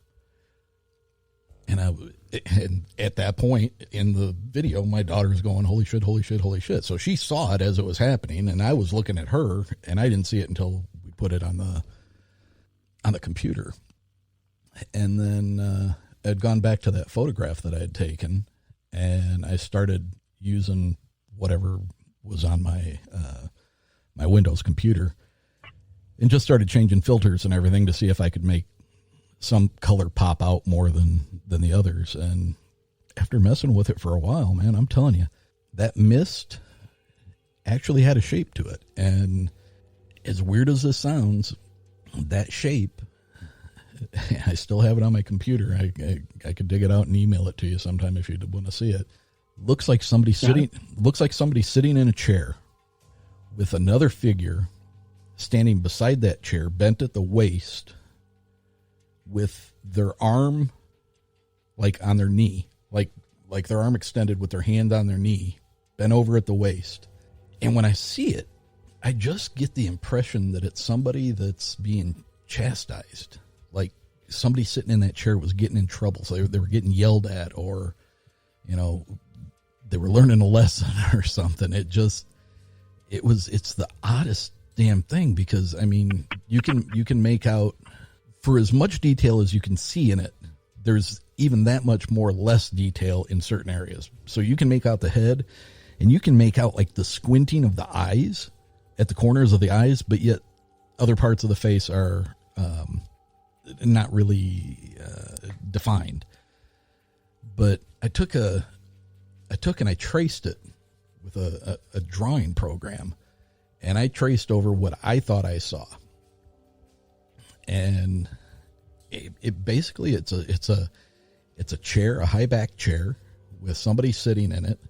And at that point in the video, my daughter was going, holy shit, holy shit, holy shit. So she saw it as it was happening, and I was looking at her, and I didn't see it until we put it on the computer. And then I'd gone back to that photograph that I had taken, and I started using whatever was on my my Windows computer, and just started changing filters and everything to see if I could make some color pop out more than the others. And after messing with it for a while, man, I'm telling you, that mist actually had a shape to it. And as weird as this sounds, that shape, I still have it on my computer. I could dig it out and email it to you sometime if you'd want to see it. Looks like somebody sitting in a chair with another figure standing beside that chair, bent at the waist, with their arm like on their knee, like their arm extended with their hand on their knee, bent over at the waist. And when I see it, I just get the impression that it's somebody that's being chastised. Like somebody sitting in that chair was getting in trouble. So they were getting yelled at, or, they were learning a lesson or something. It's the oddest damn thing, because I mean, you can make out, for as much detail as you can see in it, there's even that much more less detail in certain areas. So you can make out the head, and you can make out like the squinting of the eyes at the corners of the eyes, but yet other parts of the face are not really defined. But I took and I traced it with a drawing program, and I traced over what I thought I saw. And it basically, it's a chair, a high back chair with somebody sitting in it,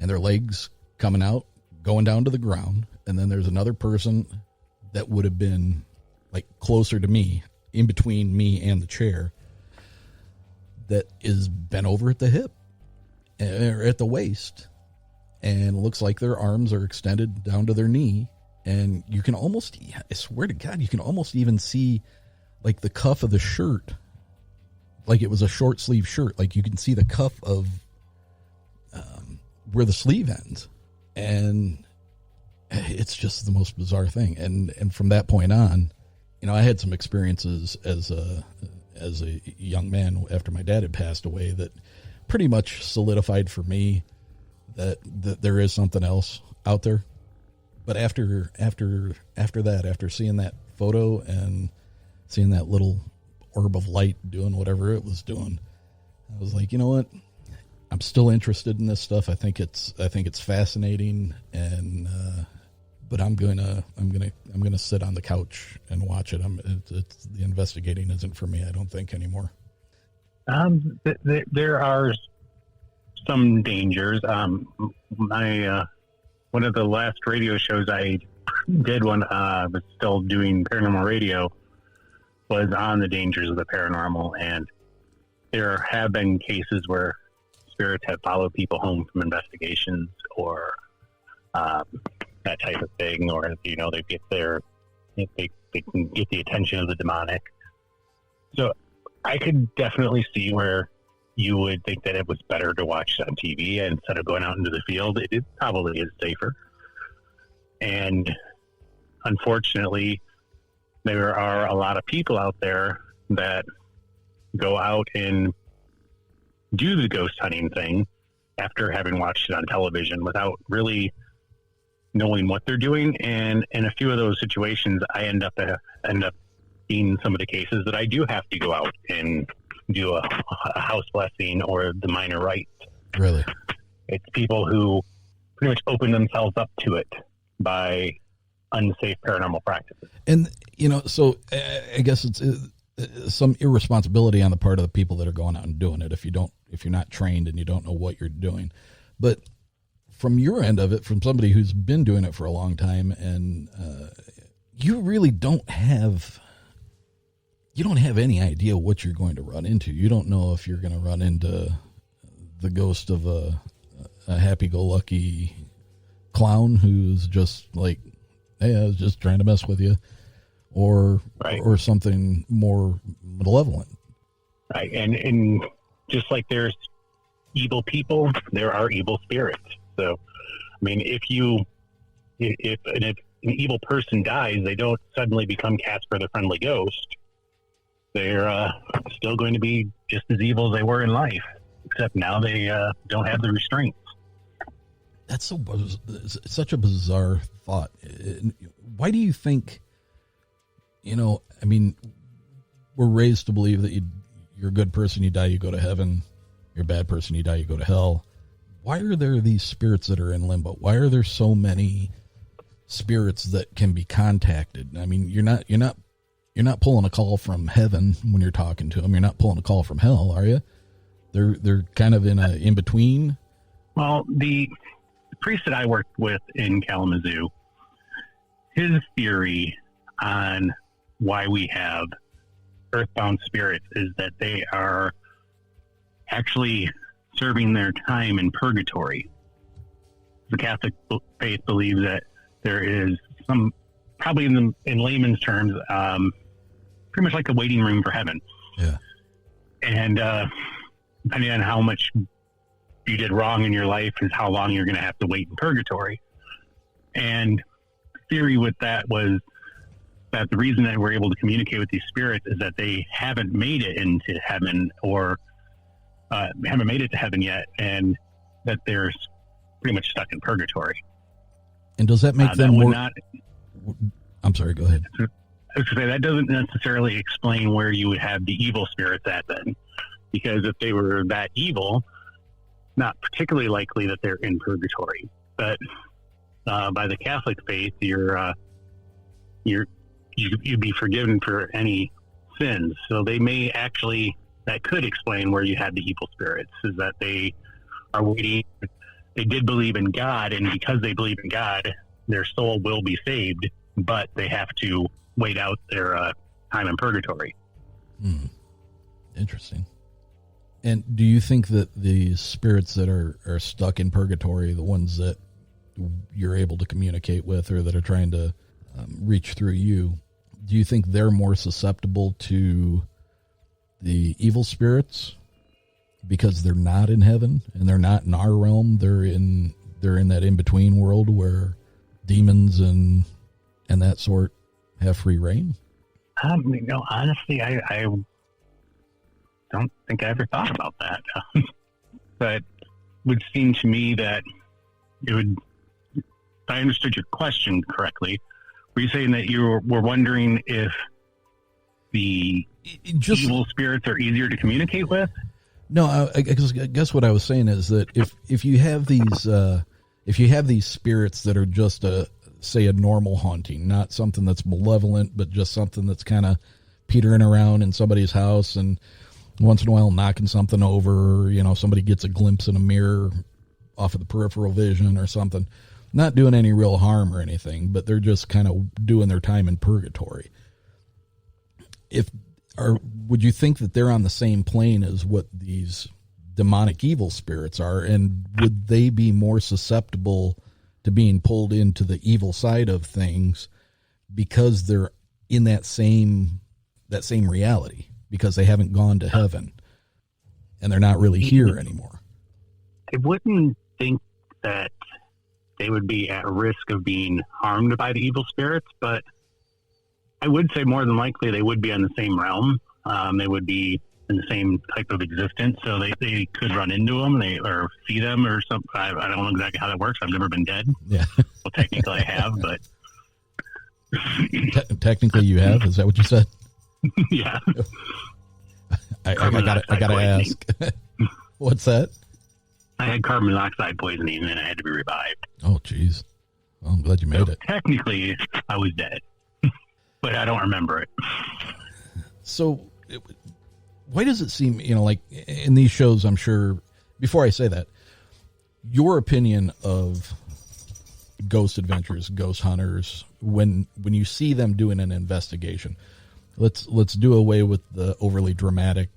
and their legs coming out, going down to the ground. And then there's another person that would have been like closer to me, in between me and the chair, that is bent over at the hip or at the waist, and looks like their arms are extended down to their knee. And you can almost, I swear to God, you can almost even see like the cuff of the shirt, like it was a short sleeve shirt. Like you can see the cuff of where the sleeve ends. And it's just the most bizarre thing. And from that point on, I had some experiences as a young man after my dad had passed away that pretty much solidified for me that there is something else out there. But after that, after seeing that photo and seeing that little orb of light doing whatever it was doing, I was like, you know what? I'm still interested in this stuff. I think it's fascinating, and but I'm gonna sit on the couch and watch it. It's the investigating isn't for me, I don't think, anymore. There are some dangers. My one of the last radio shows I did when I was still doing paranormal radio was on the dangers of the paranormal, and there have been cases where spirits have followed people home from investigations, or that type of thing, or they get there, they can get the attention of the demonic. So I could definitely see where you would think that it was better to watch it on TV instead of going out into the field. It probably is safer. And unfortunately, there are a lot of people out there that go out and do the ghost hunting thing after having watched it on television without really knowing what they're doing. And in a few of those situations, I end up being some of the cases that I do have to go out and do a house blessing or the minor rites. Really? It's people who pretty much open themselves up to it by unsafe paranormal practices. And, so I guess it's some irresponsibility on the part of the people that are going out and doing it if you're not trained and you don't know what you're doing. But from your end of it, from somebody who's been doing it for a long time, and you really don't have any idea what you're going to run into. You don't know if you're going to run into the ghost of a happy-go-lucky clown who's just like, hey, I was just trying to mess with you, or something more malevolent. Right. And just like there's evil people, there are evil spirits. So, I mean, if an evil person dies, they don't suddenly become Casper the Friendly Ghost. They're still going to be just as evil as they were in life, except now they don't have the restraints. That's such a bizarre thought. Why do you think, we're raised to believe that you're a good person, you die, you go to heaven. You're a bad person, you die, you go to hell. Why are there these spirits that are in limbo? Why are there so many spirits that can be contacted? I mean, you're not pulling a call from heaven when you're talking to them. You're not pulling a call from hell, are you? They're kind of in between. Well, the priest that I worked with in Kalamazoo, his theory on why we have earthbound spirits is that they are actually serving their time in purgatory. The Catholic faith believes that there is some, probably in layman's terms, pretty much like a waiting room for heaven. Yeah. And depending on how much you did wrong in your life is how long you're going to have to wait in purgatory. And theory with that was that the reason that we're able to communicate with these spirits is that they haven't made it into heaven or haven't made it to heaven yet, and that they're pretty much stuck in purgatory. And does that make them more... I'm sorry, go ahead. I was going to say, that doesn't necessarily explain where you would have the evil spirits at then, because if they were that evil, not particularly likely that they're in purgatory. But by the Catholic faith, you'd be forgiven for any sins. So they may actually, that could explain where you had the evil spirits, is that they are waiting. They did believe in God, and because they believe in God, their soul will be saved, but they have to wait out their time in purgatory. Interesting. And do you think that the spirits that are stuck in purgatory, the ones that you're able to communicate with or that are trying to reach through you, do you think they're more susceptible to the evil spirits because they're not in heaven and they're not in our realm? They're in that in-between world where demons and that sort have free reign? Honestly, I don't think I ever thought about that. But it would seem to me that it would, if I understood your question correctly, were you saying that you were wondering if the evil spirits are easier to communicate with? No, I guess what I was saying is that if you have these spirits that are just say a normal haunting, not something that's malevolent, but just something that's kind of petering around in somebody's house and once in a while knocking something over, somebody gets a glimpse in a mirror off of the peripheral vision or something, not doing any real harm or anything, but they're just kind of doing their time in purgatory. Would you think that they're on the same plane as what these demonic evil spirits are, and would they be more susceptible to being pulled into the evil side of things because they're in that same reality, because they haven't gone to heaven and they're not really here anymore? I wouldn't think that they would be at risk of being harmed by the evil spirits, but I would say more than likely they would be on the same realm. They would be in the same type of existence, so they could run into them, or see them, or something. I don't know exactly how that works. I've never been dead. Yeah. Well, technically I have, but technically you have. Is that what you said? Yeah. I gotta ask. What's that? I had carbon monoxide poisoning, and I had to be revived. Oh, geez. Well, I'm glad you made it. Technically, I was dead, but I don't remember it. So, why does it seem, like in these shows, I'm sure, before I say that, your opinion of ghost adventures, ghost hunters, when you see them doing an investigation, let's do away with the overly dramatic,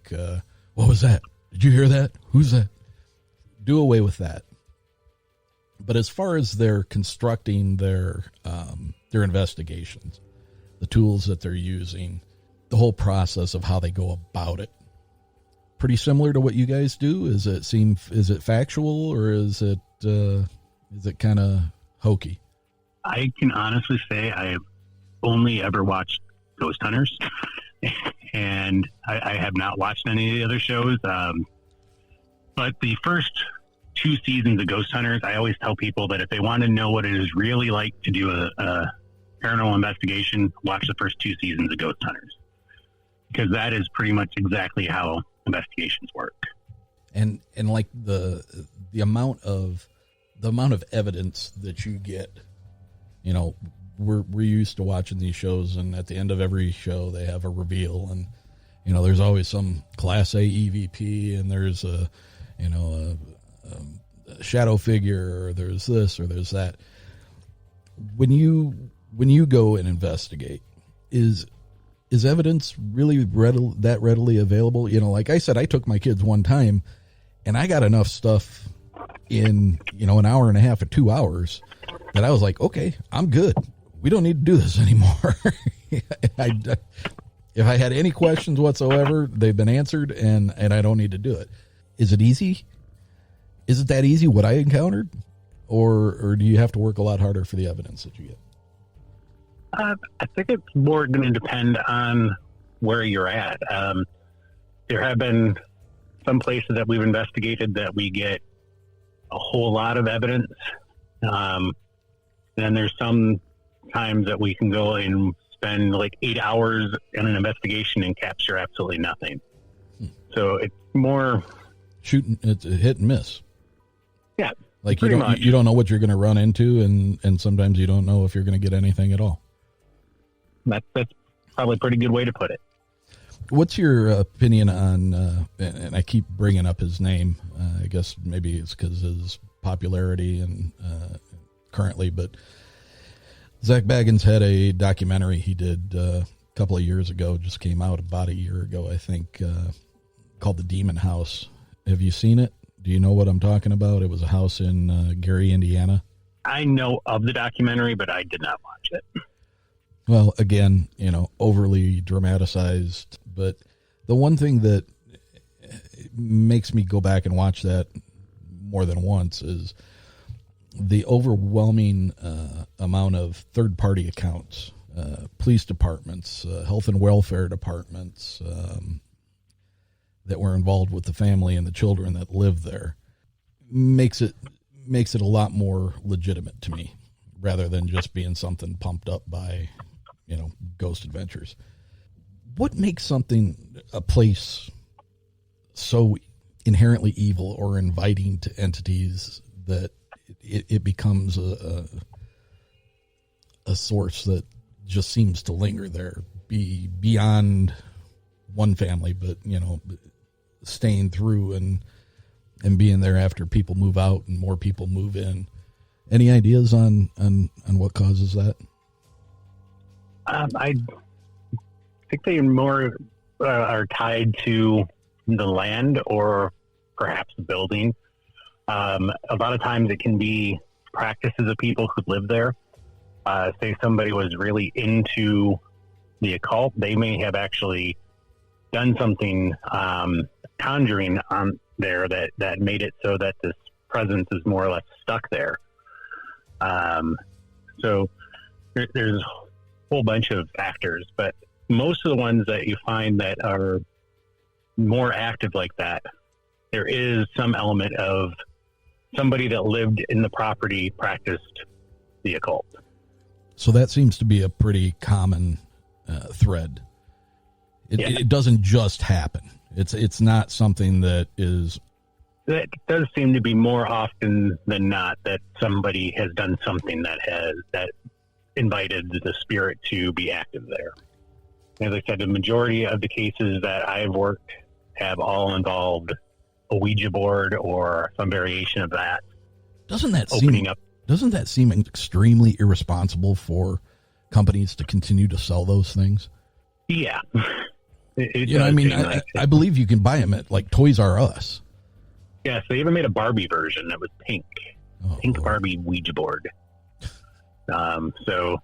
what was that? Did you hear that? Who's that? Do away with that. But as far as they're constructing their investigations, the tools that they're using, the whole process of how they go about it, pretty similar to what you guys do. Is it factual, or is it kind of hokey? I can honestly say I've only ever watched Ghost Hunters, and I have not watched any of the other shows. But the first 2 seasons of Ghost Hunters, I always tell people that if they want to know what it is really like to do a paranormal investigation, watch the first 2 seasons of Ghost Hunters, because that is pretty much exactly how investigations work. And like the amount of evidence that you get, we're used to watching these shows, and at the end of every show they have a reveal, and there's always some Class A EVP, and there's a shadow figure, or there's this or there's that. When you go and investigate, is evidence really readily available? Like I said, I took my kids one time, and I got enough stuff in an hour and a half or 2 hours that I was like, okay, I'm good. We don't need to do this anymore. If I had any questions whatsoever, they've been answered, and I don't need to do it. Is it easy? Is it that easy, what I encountered? Or do you have to work a lot harder for the evidence that you get? I think it's more going to depend on where you're at. There have been some places that we've investigated that we get a whole lot of evidence. Then there's some times that we can go and spend like 8 hours in an investigation and capture absolutely nothing. So it's more shooting. It's a hit and miss. Yeah, like you don't know what you're going to run into, and sometimes you don't know if you're going to get anything at all. That's probably a pretty good way to put it. What's your opinion on? And I keep bringing up his name. I guess maybe it's because of his popularity and currently, but Zach Baggins had a documentary he did a couple of years ago. Just came out about a year ago, I think, called The Demon House. Have you seen it? Do you know what I'm talking about? It was a house in Gary, Indiana. I know of the documentary, but I did not watch it. Well, again, overly dramatized. But the one thing that makes me go back and watch that more than once is the overwhelming amount of third-party accounts, police departments, health and welfare departments, that were involved with the family and the children that live there, makes it a lot more legitimate to me, rather than just being something pumped up by, Ghost Adventures. What makes a place so inherently evil or inviting to entities that it becomes a source that just seems to linger there, beyond one family, but staying through and being there after people move out and more people move in? Any ideas on what causes that? I think they more are tied to the land or perhaps the building. A lot of times it can be practices of people who live there. Say somebody was really into the occult, they may have actually done something conjuring on there that made it so that this presence is more or less stuck there. So there's whole bunch of factors, but most of the ones that you find that are more active like that, there is some element of somebody that lived in the property practiced the occult. So that seems to be a pretty common thread. It doesn't just happen. It's not something that is. That does seem to be more often than not that somebody has done something that invited the spirit to be active there. As I said, the majority of the cases that I've worked have all involved a Ouija board or some variation of that. Doesn't that seem extremely irresponsible for companies to continue to sell those things? Yeah. I believe you can buy them at like Toys R Us. Yes, they even made a Barbie version that was pink. Pink Lord. Barbie Ouija board. So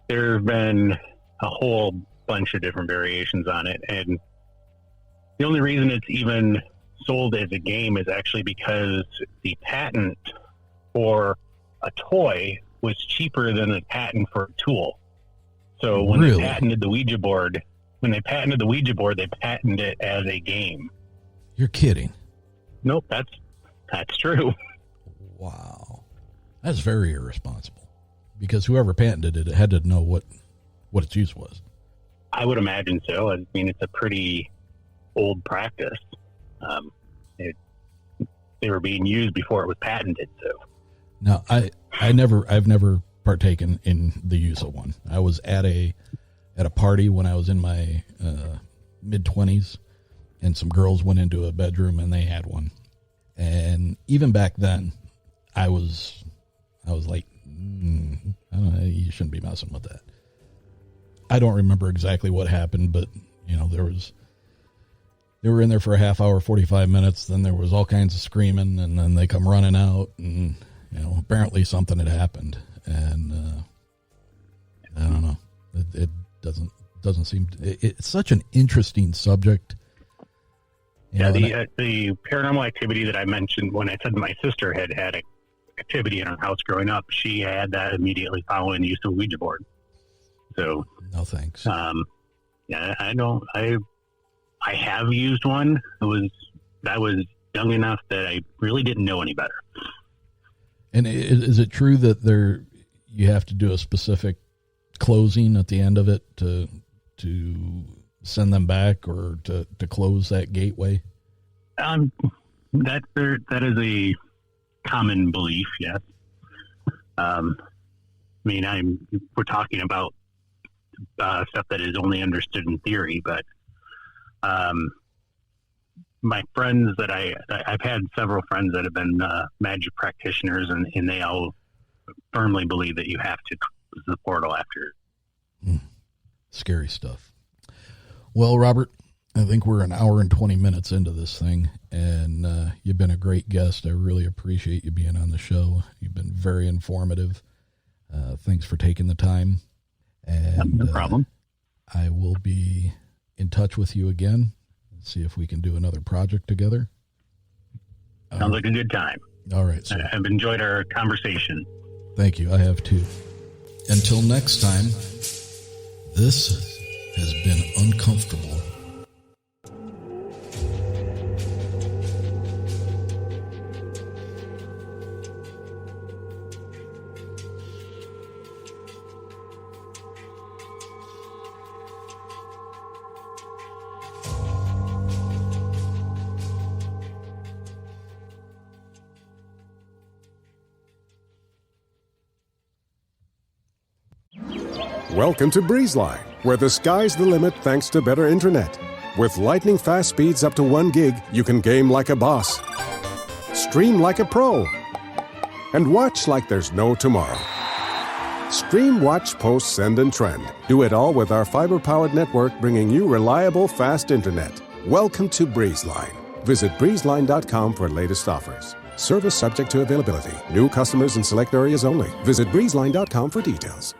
there have been a whole bunch of different variations on it. And the only reason it's even sold as a game is actually because the patent for a toy was cheaper than the patent for a tool. So when they patented the Ouija board, they patented it as a game. You're kidding. Nope, that's true. Wow. That's very irresponsible. Because whoever patented it had to know what its use was. I would imagine so. I mean, it's a pretty old practice. They were being used before it was patented. So, now I've never partaken in the use of one. I was at a party when I was in my mid-20s, and some girls went into a bedroom and they had one. And even back then, I was like, I don't know, you shouldn't be messing with that. I don't remember exactly what happened, but they were in there for a half hour, 45 minutes. Then there was all kinds of screaming, and then they come running out, and apparently something had happened. And I don't know. It doesn't seem. It's such an interesting subject. The paranormal activity that I mentioned when I said my sister had activity in her house growing up, she had that immediately following the use of a Ouija board. So no thanks. I have used one. I was young enough that I really didn't know any better. And is it true that you have to do a specific closing at the end of it to send them back or to close that gateway? That is a common belief. Yes. We're talking about stuff that is only understood in theory, but my friends I've had several friends that have been magic practitioners, and they all firmly believe that you have to close the portal after. Scary stuff. Well, Robert, I think we're an hour and 20 minutes into this thing, and you've been a great guest. I really appreciate you being on the show. You've been very informative. Thanks for taking the time. And no problem. I will be in touch with you again and see if we can do another project together. Sounds like a good time. All right, sir. I've enjoyed our conversation. Thank you. I have too. Until next time, this has been uNcomfortable. Welcome to BreezeLine, where the sky's the limit thanks to better internet. With lightning-fast speeds up to 1 gig, you can game like a boss, stream like a pro, and watch like there's no tomorrow. Stream, watch, post, send, and trend. Do it all with our fiber-powered network, bringing you reliable, fast internet. Welcome to BreezeLine. Visit breezeline.com for latest offers. Service subject to availability. New customers in select areas only. Visit breezeline.com for details.